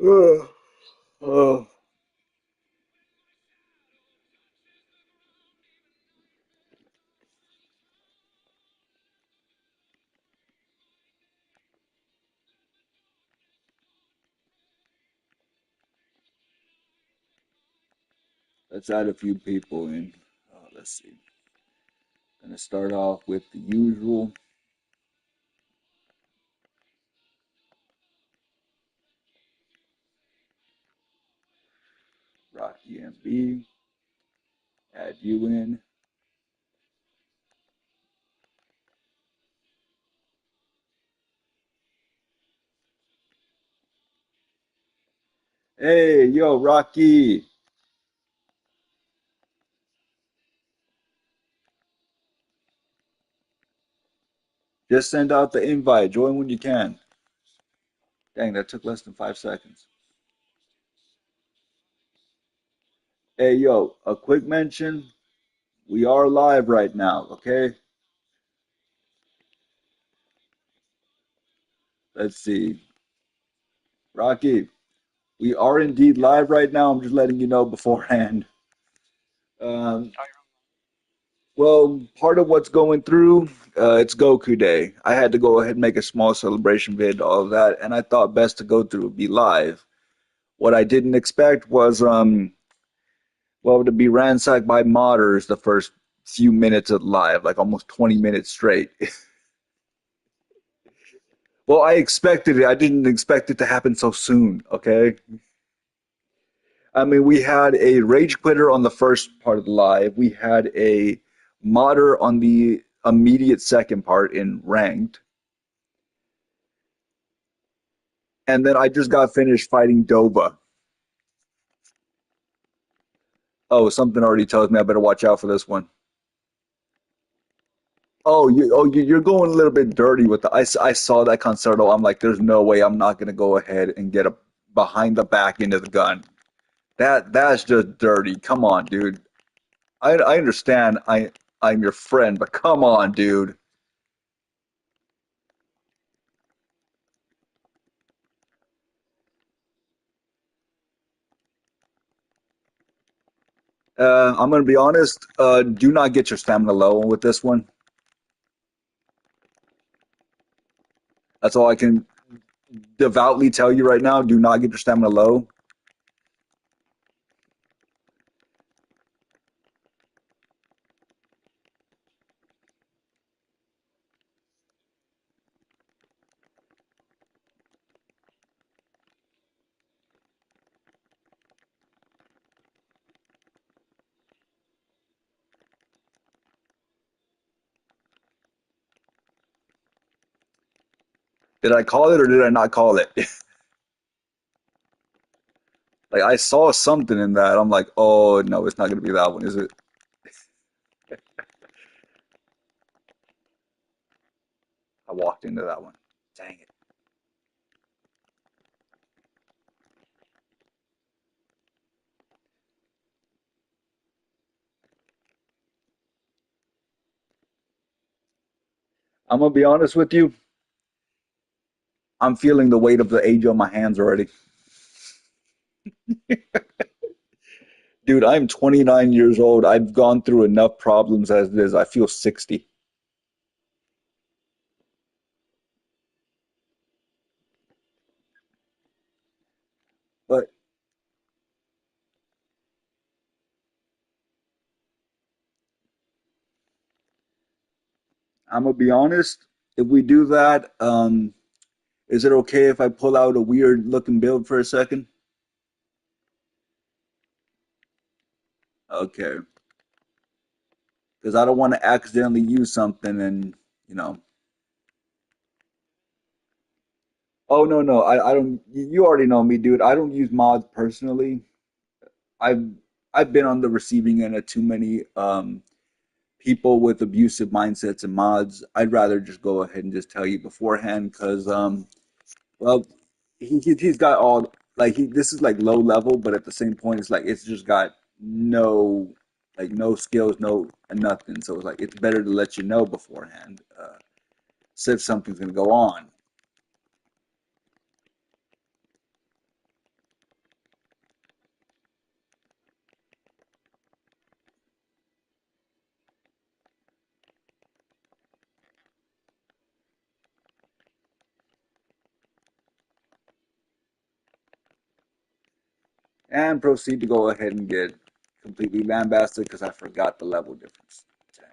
Oh, oh, let's add a few people in. Let's see. Gonna start off with the usual. Rocky MB. Add you in. Hey, yo, Rocky. Just send out the invite. Join when you can. Dang, that took less than 5 seconds. Hey, yo, a quick mention. We are live right now, okay? Let's see. Rocky, we are indeed live right now. I'm just letting you know beforehand. Um, well, part of what's going through, it's Goku Day. I had to go ahead and make a small celebration vid, all of that, and I thought best to go through would be live. What I didn't expect was, well, to be ransacked by modders the first few minutes of live, like almost 20 minutes straight. Well, I expected it. I didn't expect it to happen so soon, okay? I mean, we had a rage quitter on the first part of the live. We had a modder on the immediate second part in ranked. And then I just got finished fighting Dova. Oh, something already tells me I better watch out for this one. You're going a little bit dirty with the. I saw that concerto. I'm like, there's no way I'm not gonna go ahead and get a behind the back into the gun. That's just dirty. Come on, dude. I understand. I'm your friend, but come on, dude. I'm gonna be honest. Do not get your stamina low with this one. That's all I can. devoutly tell you right now, do not get your stamina low. Did I call it or did I not call it? Like I saw something in that. I'm like, oh no, it's not gonna be that one, is it? I walked into that one. Dang it. I'm gonna be honest with you. I'm feeling the weight of the age on my hands already. Dude, I'm 29 years old. I've gone through enough problems as it is. I feel 60. But I'm gonna be honest. If we do that, is it okay if I pull out a weird looking build for a second? Okay. Because I don't want to accidentally use something and, you know. Oh, no, no. I don't. You already know me, dude. I don't use mods personally. I've I've been on the receiving end of too many people with abusive mindsets and mods. I'd rather just go ahead and just tell you beforehand because well, he's got all like this is like low level, but at the same point, it's like it's just got no no skills, no nothing. So it's like it's better to let you know beforehand, so if something's gonna go on. And proceed to go ahead and get completely lambasted because I forgot the level difference. Dang.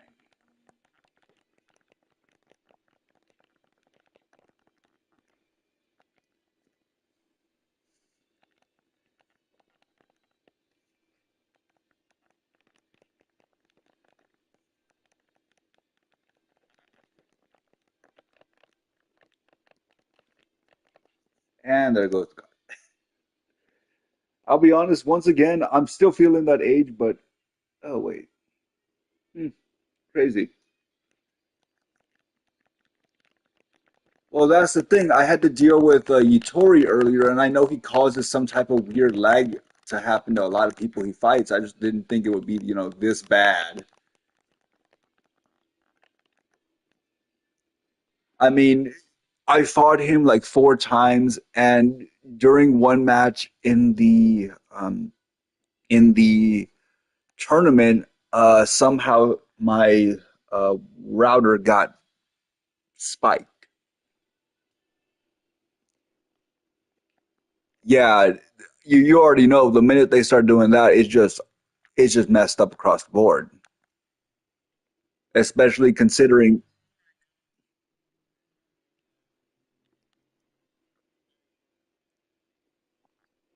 And there goes. I'll be honest. Once again, I'm still feeling that age, but oh wait, hmm, crazy. Well, that's the thing. I had to deal with Yutori earlier, and I know he causes some type of weird lag to happen to a lot of people he fights. I just didn't think it would be, this bad. I mean, I fought him like four times, and during one match in the tournament, somehow my router got spiked. Yeah, you already know the minute they start doing that, it's just messed up across the board. Especially considering,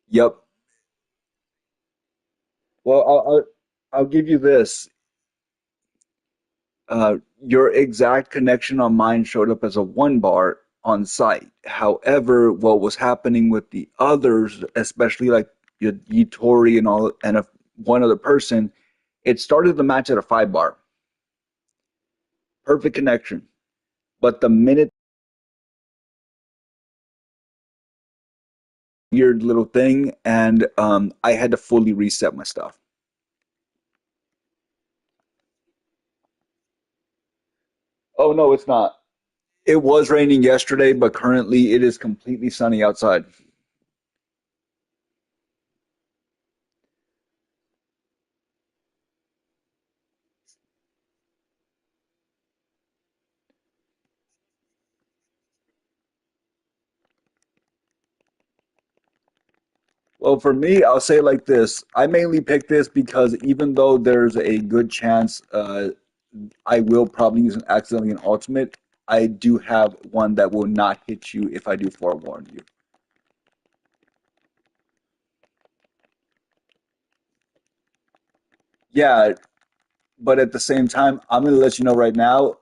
yep. Well, I'll give you this. Your exact connection on mine showed up as a one bar on site. However, what was happening with the others, especially like Yitori and all, and one other person, it started the match at a five bar, perfect connection. But the minute weird little thing, and I had to fully reset my stuff. Oh no, it's not. It was raining yesterday, but currently it is completely sunny outside. Well, for me, I'll say it like this. I mainly picked this because even though there's a good chance I will probably use an accidentally an ultimate, I do have one that will not hit you if I do forewarn you. Yeah, but at the same time, I'm going to let you know right now.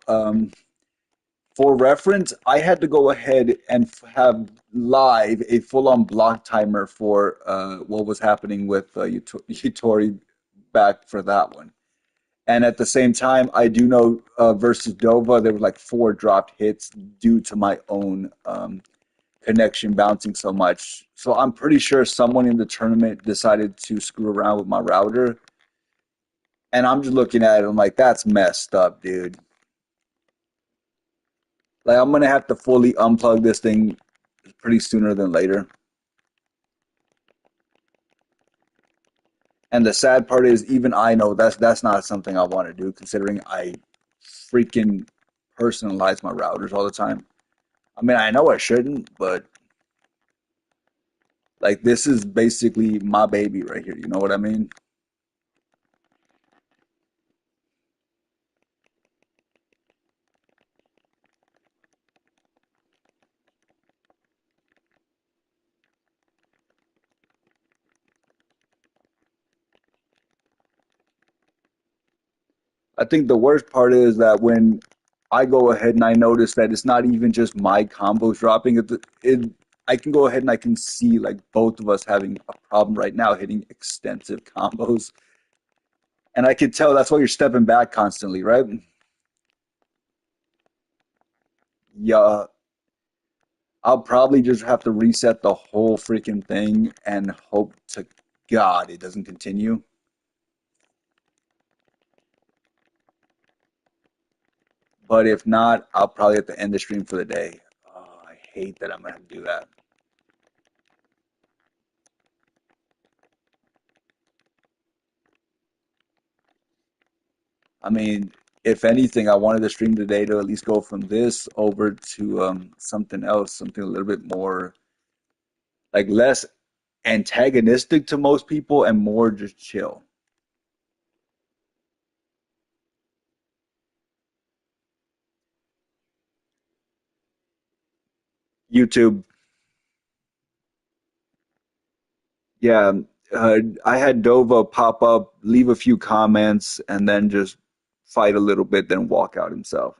For reference, I had to go ahead and have live a full-on block timer for what was happening with Yutori back for that one. And at the same time, I do know versus Dova, there were like four dropped hits due to my own connection bouncing so much. So I'm pretty sure someone in the tournament decided to screw around with my router. And I'm just looking at it, I'm like, that's messed up, dude. Like, I'm gonna have to fully unplug this thing pretty sooner than later. And the sad part is, even I know that's not something I want to do, considering I freaking personalize my routers all the time. I mean, I know I shouldn't, but like this is basically my baby right here. You know what I mean? I think the worst part is that when I go ahead and I notice that it's not even just my combos dropping, I can go ahead and I can see like both of us having a problem right now hitting extensive combos. And I can tell that's why you're stepping back constantly, right? Yeah, I'll probably just have to reset the whole freaking thing and hope to God it doesn't continue. But if not, I'll probably have to end the stream for the day. Oh, I hate that I'm gonna have to do that. I mean, if anything, I wanted the stream today to at least go from this over to something else, something a little bit more like less antagonistic to most people and more just chill. YouTube, yeah. I had Dova pop up, leave a few comments, and then just fight a little bit, then walk out himself.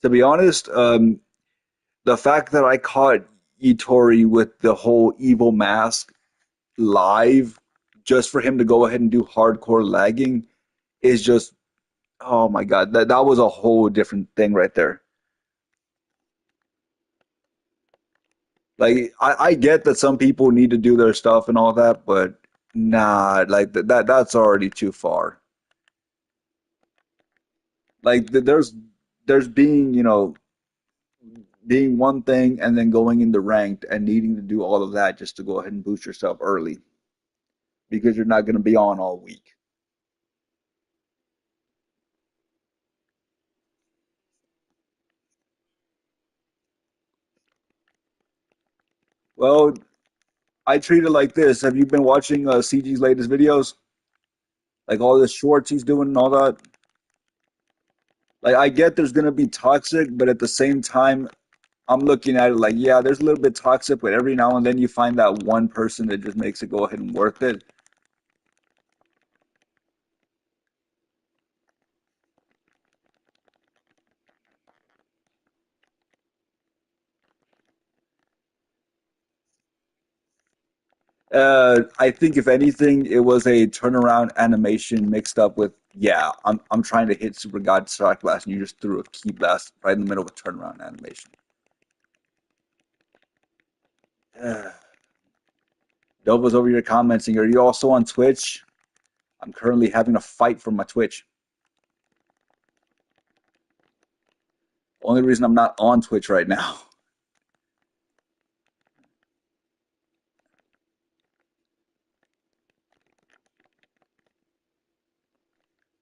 To be honest, the fact that I caught Itori with the whole evil mask live just for him to go ahead and do hardcore lagging is just oh my God, that was a whole different thing right there. Like I get that some people need to do their stuff and all that, but nah, like that's already too far. Like there's being, being one thing and then going into ranked and needing to do all of that just to go ahead and boost yourself early because you're not going to be on all week. Well, I treat it like this. Have you been watching CG's latest videos? Like all the shorts he's doing and all that? Like I get there's gonna be toxic, but at the same time, I'm looking at it like, yeah, there's a little bit toxic, but every now and then you find that one person that just makes it go ahead and worth it. I think if anything, it was a turnaround animation mixed up with, yeah, I'm trying to hit Super God Shock Blast, and you just threw a key blast right in the middle of a turnaround animation. Dova's over here commenting, are you also on Twitch? I'm currently having a fight for my Twitch. Only reason I'm not on Twitch right now.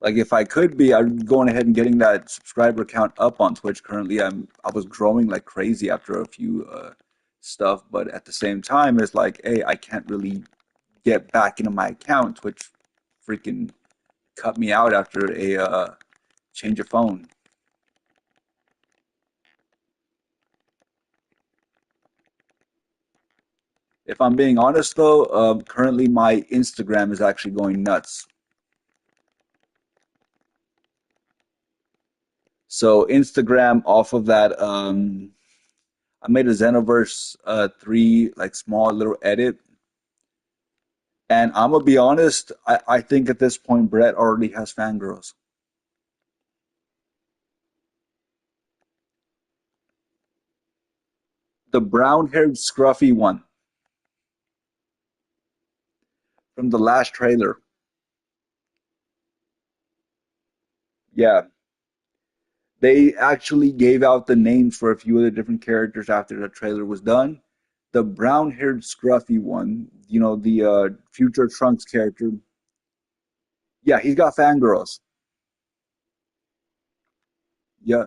Like if I could be, I'm going ahead and getting that subscriber count up on Twitch. Currently, I was growing like crazy after a few stuff, but at the same time, it's like, hey, I can't really. get back into my account, which freaking cut me out after a change of phone. If I'm being honest though, currently my Instagram is actually going nuts. So Instagram off of that, I made a Xenoverse 3 like small little edit. And I'm gonna be honest, I think at this point Brett already has fangirls. The brown-haired scruffy one from the last trailer. Yeah, they actually gave out the names for a few of the different characters after the trailer was done. The brown-haired scruffy one, the future Trunks character. Yeah, he's got fangirls. Yeah,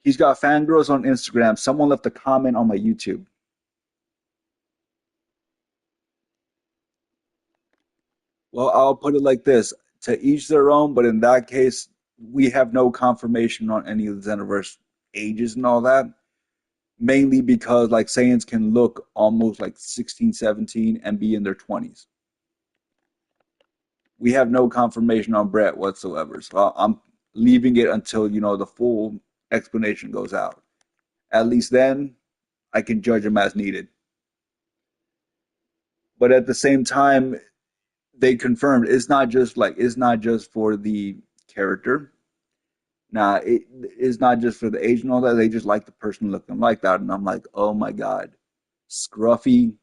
he's got fangirls on Instagram. Someone left a comment on my YouTube. Well, I'll put it like this: to each their own. But in that case, we have no confirmation on any of the Xenoverse ages and all that. Mainly because like Saiyans can look almost like 16, 17 and be in their 20s. We have no confirmation on Brett whatsoever. So I'm leaving it until, the full explanation goes out. At least then I can judge him as needed. But at the same time, they confirmed it's not just for the character. Nah, it's not just for the age and all that. They just like the person looking like that. And I'm like, oh my God. Scruffy,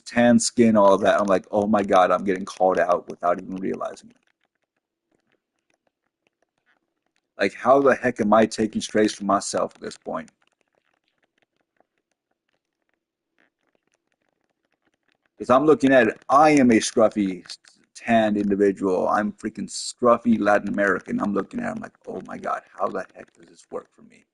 tan skin, all of that. I'm like, oh my God, I'm getting called out without even realizing it. Like, how the heck am I taking strays from myself at this point? Because I'm looking at it, I am a scruffy, tanned individual. I'm freaking scruffy Latin American. I'm looking at it, I'm like, oh my God, how the heck does this work for me?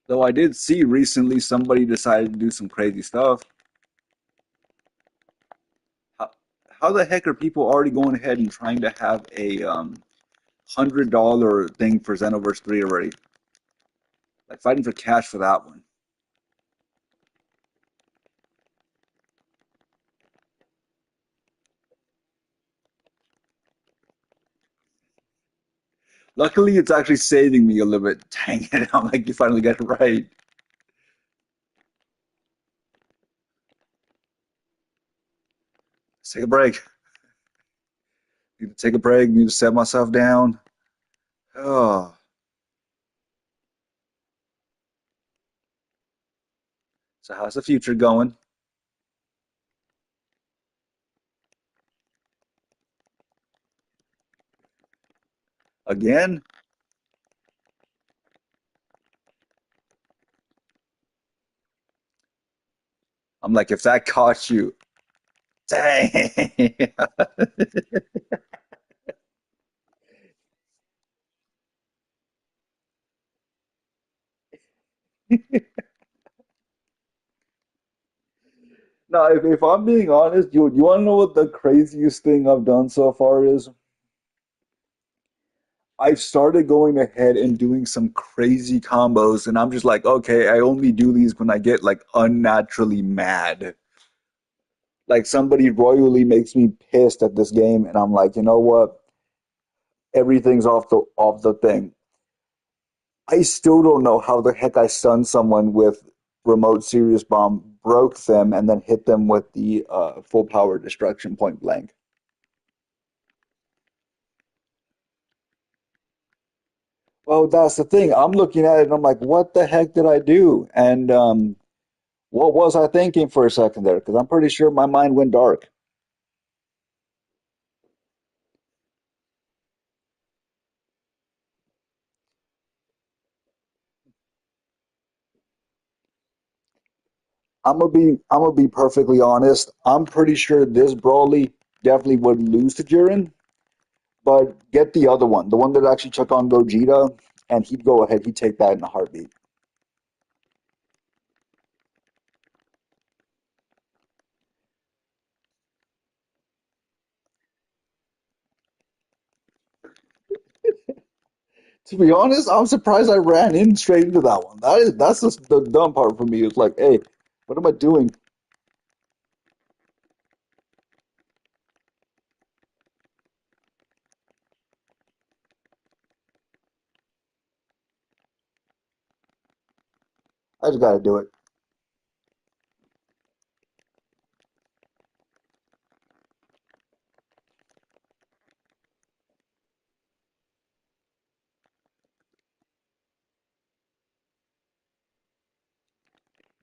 Though I did see recently somebody decided to do some crazy stuff. How, how the heck are people already going ahead and trying to have a $100 thing for Xenoverse 3 already? Like fighting for cash for that one. Luckily, it's actually saving me a little bit. Dang it, I'm like, you finally got it right. Let's take a break. Need to take a break. Need to set myself down. Oh, so how's the future going? Again? I'm like, if that caught you, dang. Now, if I'm being honest, you want to know what the craziest thing I've done so far is? I've started going ahead and doing some crazy combos, and I'm just like, okay, I only do these when I get like unnaturally mad. Like somebody royally makes me pissed at this game, and I'm like, you know what? Everything's off the thing. I still don't know how the heck I stunned someone with remote serious bomb, broke them, and then hit them with the full power destruction point blank. Well, that's the thing. I'm looking at it and I'm like, what the heck did I do? And What was I thinking for a second there? Because I'm pretty sure my mind went dark. I'm gonna be perfectly honest. I'm pretty sure this Broly definitely would lose to Jiren, but get the other one, the one that actually took on Gogeta, and he'd go ahead, he'd take that in a heartbeat. To be honest, I'm surprised I ran in straight into that one. That's just the dumb part for me. It's like, hey, what am I doing? I just gotta do it.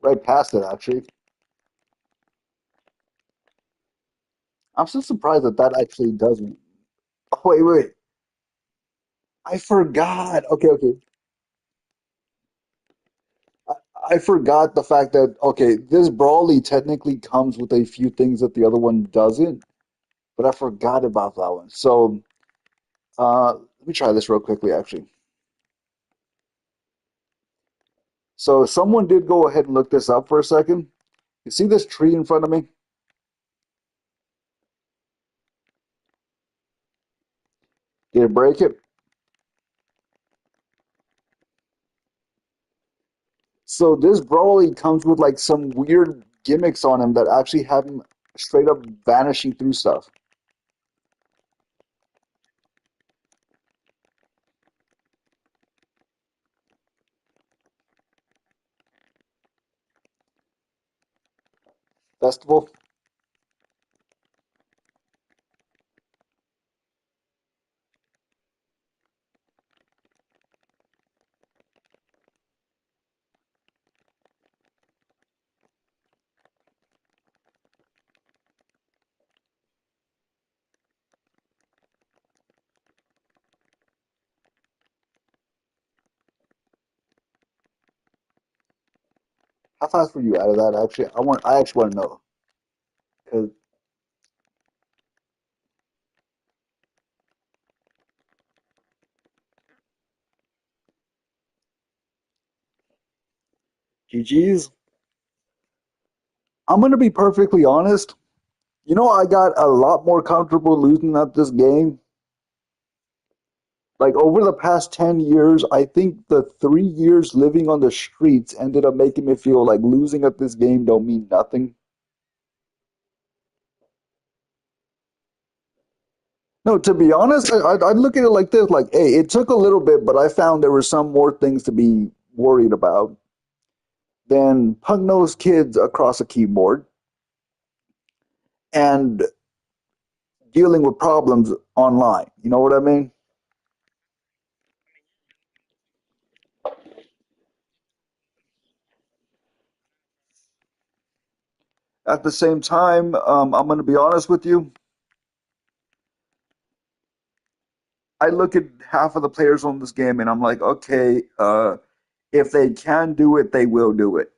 Right past it, actually. I'm still surprised that that actually doesn't. Oh, wait. I forgot. Okay. I, I forgot the fact that, okay, this Brawly technically comes with a few things that the other one doesn't, but I forgot about that one. So, let me try this real quickly, actually. So, someone did go ahead and look this up for a second. You see this tree in front of me? Did it break it? So, this Brawly comes with like some weird gimmicks on him that actually have him straight up vanishing through stuff. Festival? How fast were you out of that? Actually, I actually want to know. 'Cause GG's. I'm gonna be perfectly honest. You know, I got a lot more comfortable losing at this game. Like over the past 10 years, I think the 3 years living on the streets ended up making me feel like losing at this game don't mean nothing. No, to be honest, I'd look at it like this, like, hey, it took a little bit, but I found there were some more things to be worried about than pug-nosed kids across a keyboard and dealing with problems online. You know what I mean? At the same time, I'm going to be honest with you. I look at half of the players on this game and I'm like, okay, if they can do it, they will do it.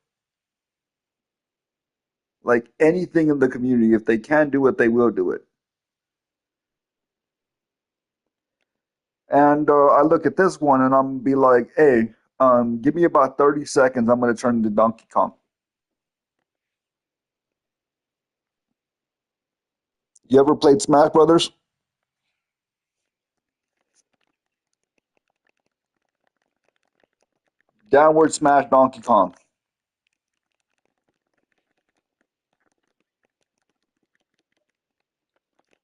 Like anything in the community, if they can do it, they will do it. And I look at this one and I'm gonna be like, hey, give me about 30 seconds. I'm gonna turn into Donkey Kong. You ever played Smash Brothers? Downward Smash Donkey Kong.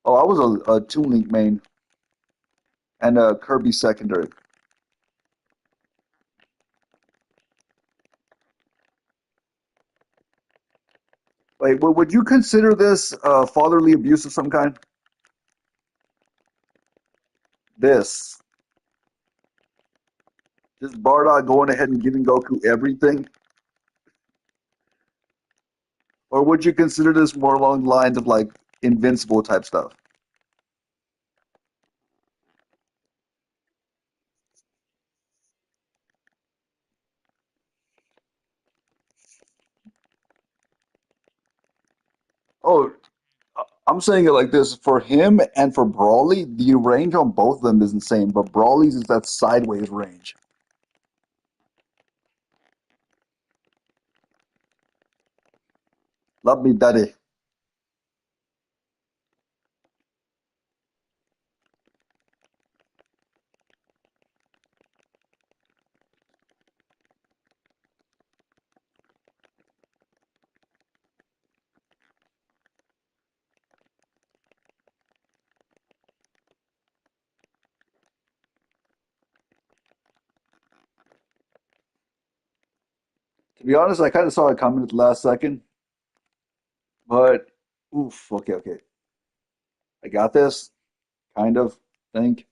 Oh, I was a Toon Link main and a Kirby secondary. Wait, would you consider this fatherly abuse of some kind? This. Just Bardock going ahead and giving Goku everything. Or would you consider this more along the lines of like invincible type stuff? Oh, I'm saying it like this for him and for Brawly, the range on both of them is insane, but Brawly's is that sideways range. Love me, daddy. To be honest, I kind of saw it coming at the last second, but oof, okay, okay. I got this, kind of, think.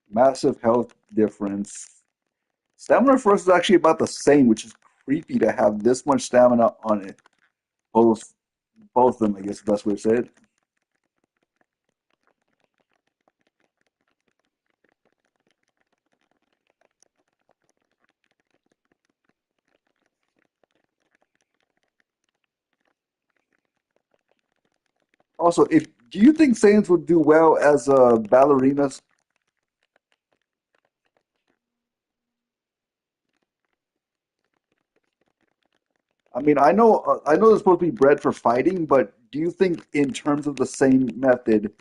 Massive health difference. Stamina for us is actually about the same, which is creepy to have this much stamina on it. Both, both of them, I guess the best way to say it. Also, if do you think Saiyans would do well as ballerinas? I know they're supposed to be bred for fighting, but do you think in terms of the same method,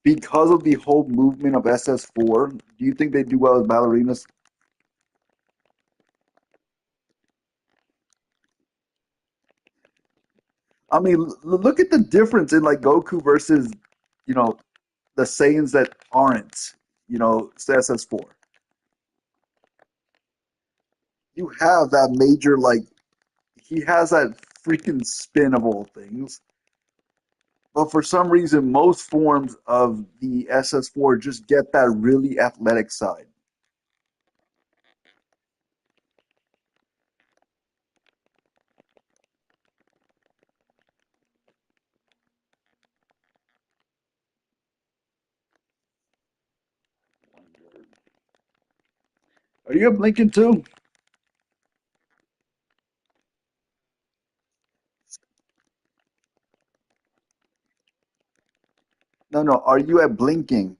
because of the whole movement of SS4, do you think they do well as ballerinas? Look at the difference in like Goku versus, you know, the Saiyans that aren't, SS4. You have that major like he has that freaking spin of all things. But for some reason, most forms of the SS4 just get that really athletic side. Are you a Blinken too? No, no. Are you at Blinking?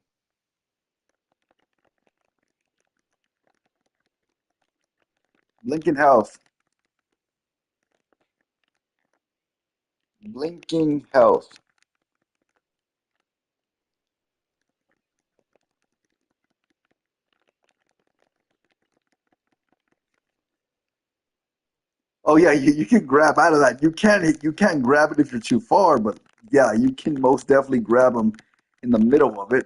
Blinking Health. Blinking Health. Oh yeah, you can grab out of that. You can't grab it if you're too far, but yeah, you can most definitely grab them in the middle of it.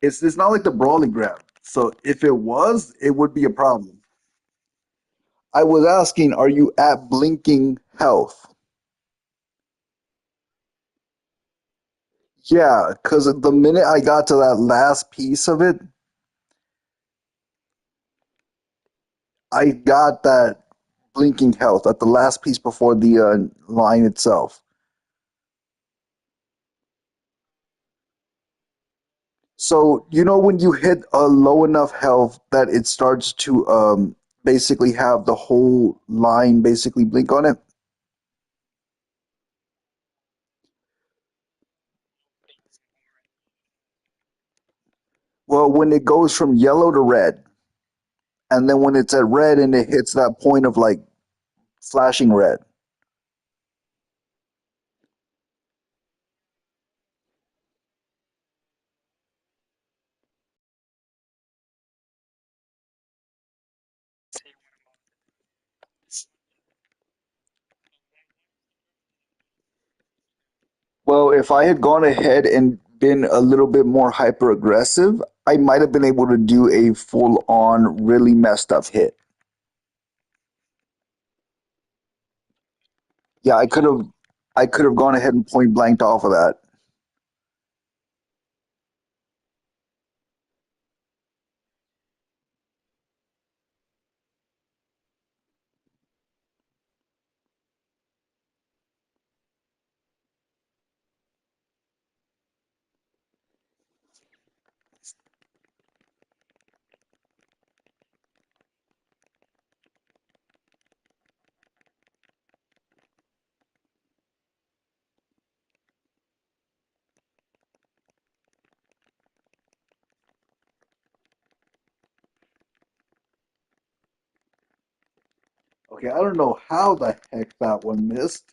It's not like the brawling grab. So if it was, it would be a problem. I was asking, are you at Blinking Health? Yeah, because the minute I got to that last piece of it, I got that Blinking Health at the last piece before the line itself. So, you know, when you hit a low enough health that it starts to basically have the whole line basically blink on it? Well, when it goes from yellow to red, and then when it's at red and it hits that point of like flashing red. Well, if I had gone ahead and been a little bit more hyper aggressive, I might have been able to do a full on, really messed up hit. Yeah, I could have gone ahead and point blanked off of that. Okay, I don't know how the heck that one missed.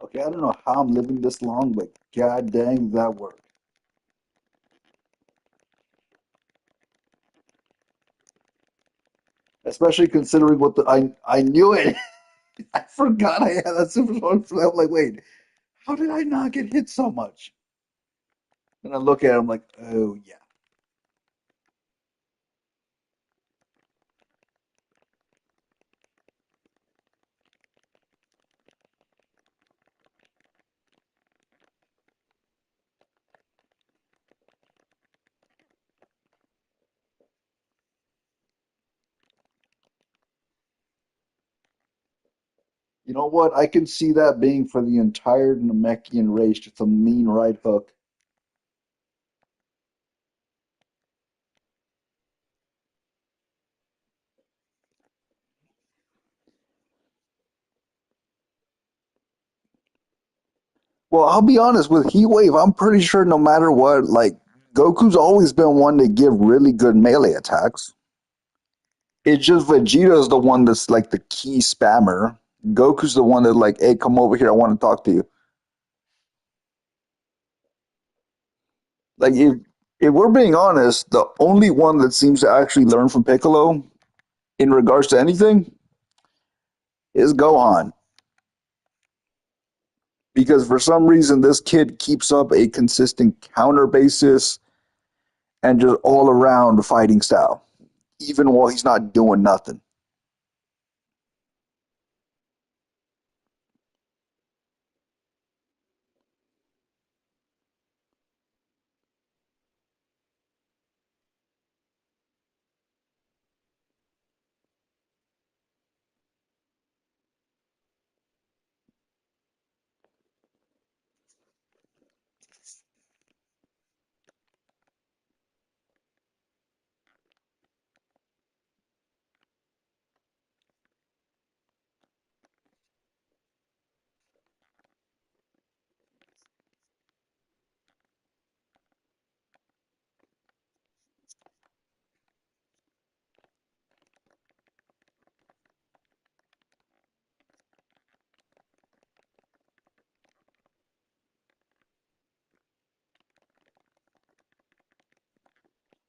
Okay, I don't know how I'm living this long, but god dang, that worked. Especially considering what the I knew it. I forgot I had that super strong. I'm like, wait, how did I not get hit so much? And I look at it, I'm like, oh yeah. You know what? I can see that being for the entire Namekian race, just a mean right hook. Well, I'll be honest with Heat Wave. I'm pretty sure no matter what, like Goku's always been one to give really good melee attacks. It's just Vegeta's the one that's like the key spammer. Goku's the one that like, hey, come over here. I want to talk to you. Like if we're being honest, the only one that seems to actually learn from Piccolo in regards to anything is Gohan. Because for some reason this kid keeps up a consistent counter basis and just all around fighting style, even while he's not doing nothing.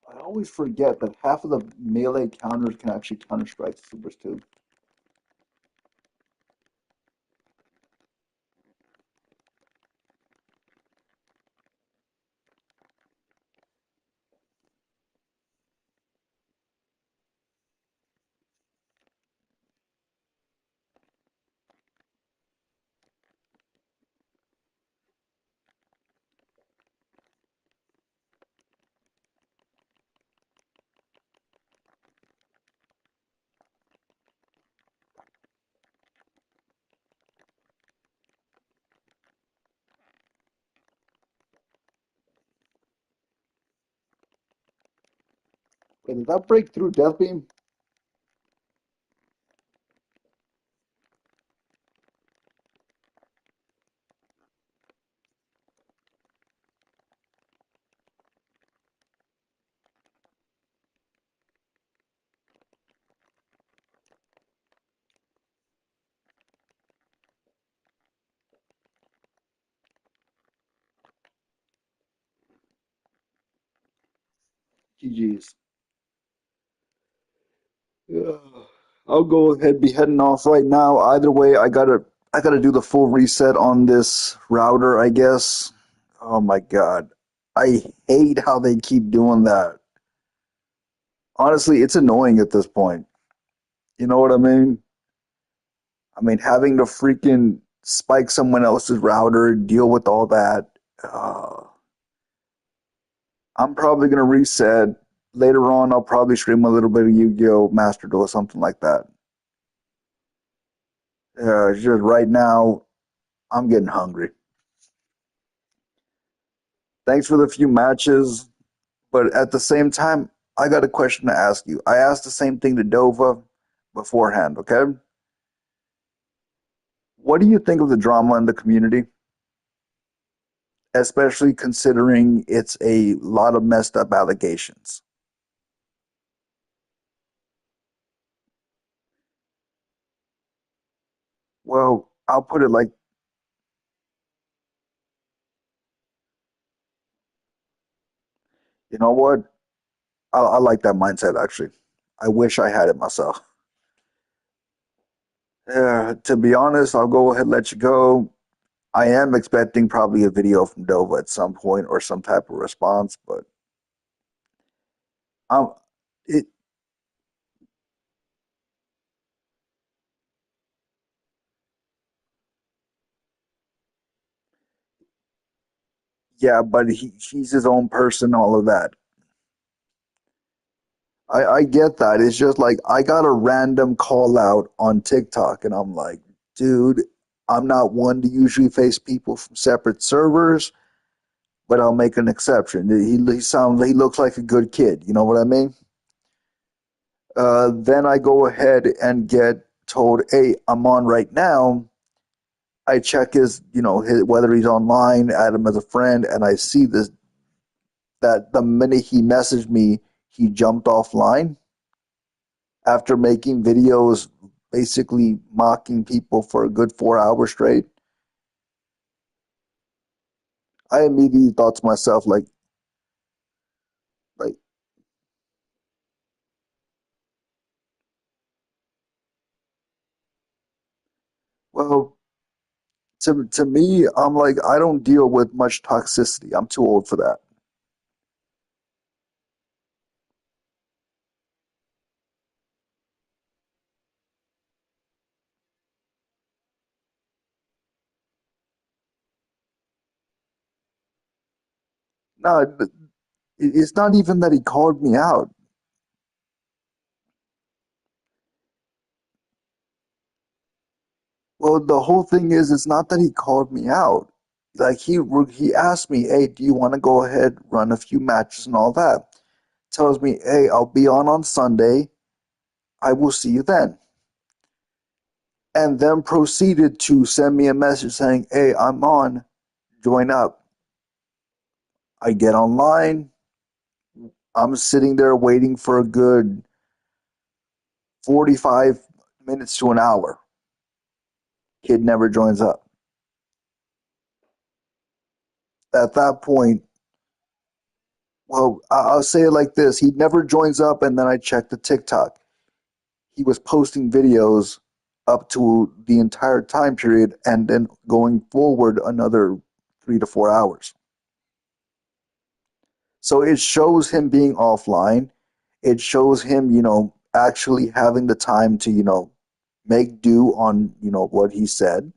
I always forget that half of the melee counters can actually counter strike supers too. Wait, did that break through Death Beam? GG's. Yeah. I'll go ahead be heading off right now. Either way, I gotta do the full reset on this router, I guess. Oh my God. I hate how they keep doing that. Honestly, it's annoying at this point. You know what I mean? I mean, having to freaking spike someone else's router, deal with all that. Uh, I'm probably gonna reset. Later on, I'll probably stream a little bit of Yu-Gi-Oh! Master Duel or something like that. It's just right now, I'm getting hungry. Thanks for the few matches, but at the same time, I got a question to ask you. I asked the same thing to Dova beforehand, okay? What do you think of the drama in the community, especially considering it's a lot of messed up allegations? Well, I'll put it like, you know what? I like that mindset actually. I wish I had it myself. To be honest, I'll go ahead and let you go. I am expecting probably a video from Dova at some point or some type of response, but um, it yeah, but he's his own person, all of that. I get that. It's just like I got a random call out on TikTok, and I'm like, dude, I'm not one to usually face people from separate servers, but I'll make an exception. He looks like a good kid. You know what I mean? Then I go ahead and get told, "Hey, I'm on right now." I check whether he's online, add him as a friend, and I see this that the minute he messaged me, he jumped offline after making videos basically mocking people for a good 4 hours straight. I immediately thought to myself, like, well, to me, I'm like, I don't deal with much toxicity. I'm too old for that. No, it's not even that he called me out. Well, the whole thing is, it's not that he called me out. Like he asked me, "Hey, do you want to go ahead, run a few matches and all that?" Tells me, "Hey, I'll be on Sunday. I will see you then." And then proceeded to send me a message saying, "Hey, I'm on. Join up." I get online. I'm sitting there waiting for a good 45 minutes to an hour. Kid never joins up. At that point, well, I'll say it like this: he never joins up, and then I check the TikTok. He was posting videos up to the entire time period, and then going forward another 3 to 4 hours. So it shows him being offline. It shows him, actually having the time to, make do on, what he said.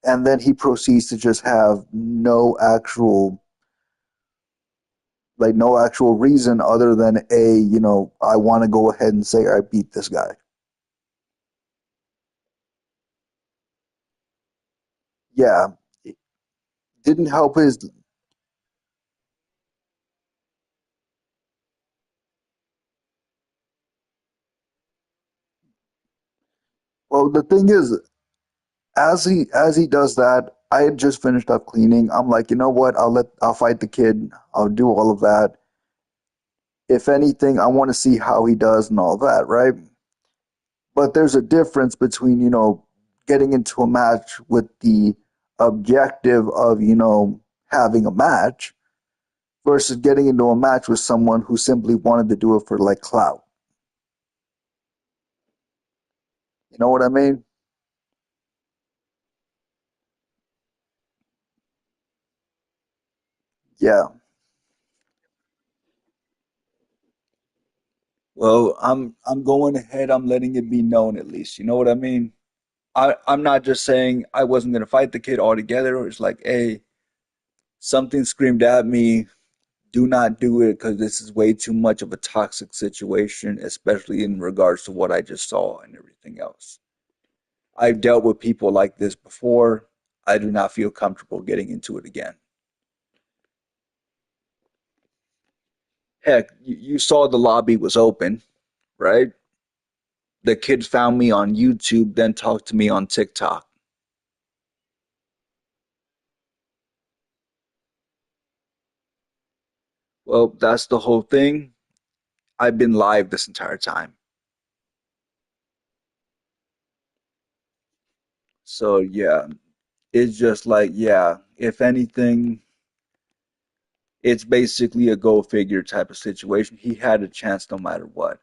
And then he proceeds to just have no actual reason other than I want to go ahead and say I beat this guy. Yeah, it didn't help his. Well, the thing is, as he does that, I had just finished up cleaning. I'm like, you know what? I'll fight the kid. I'll do all of that. If anything, I want to see how he does and all that, right? But there's a difference between, getting into a match with the objective of, having a match versus getting into a match with someone who simply wanted to do it for like clout. You know what I mean? Yeah. Well, I'm going ahead. I'm letting it be known at least. You know what I mean? I'm not just saying I wasn't gonna fight the kid altogether. It's like, hey, something screamed at me. Do not do it because this is way too much of a toxic situation, especially in regards to what I just saw and everything else. I've dealt with people like this before. I do not feel comfortable getting into it again. Heck, you saw the lobby was open, right? The kid found me on YouTube, then talked to me on TikTok. Well, that's the whole thing. I've been live this entire time. So, yeah, it's just like, yeah, if anything, it's basically a go figure type of situation. He had a chance no matter what.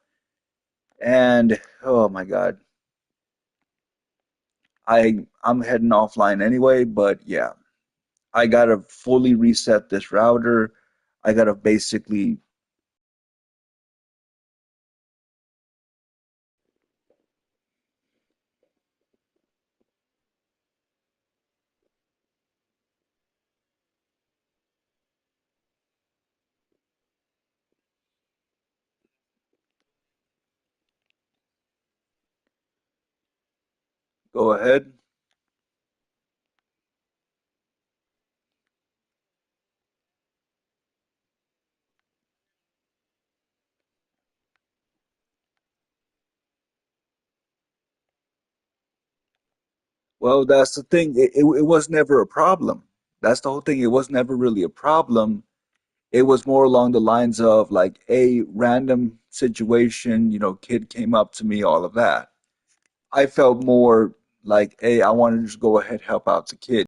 And oh my God, I'm heading offline anyway, but yeah, I gotta fully reset this router. I gotta basically go ahead. Well, that's the thing. It was never a problem. That's the whole thing. It was never really a problem. It was more along the lines of like a random situation, kid came up to me, all of that. I felt more like, hey, I want to just go ahead help out the kid.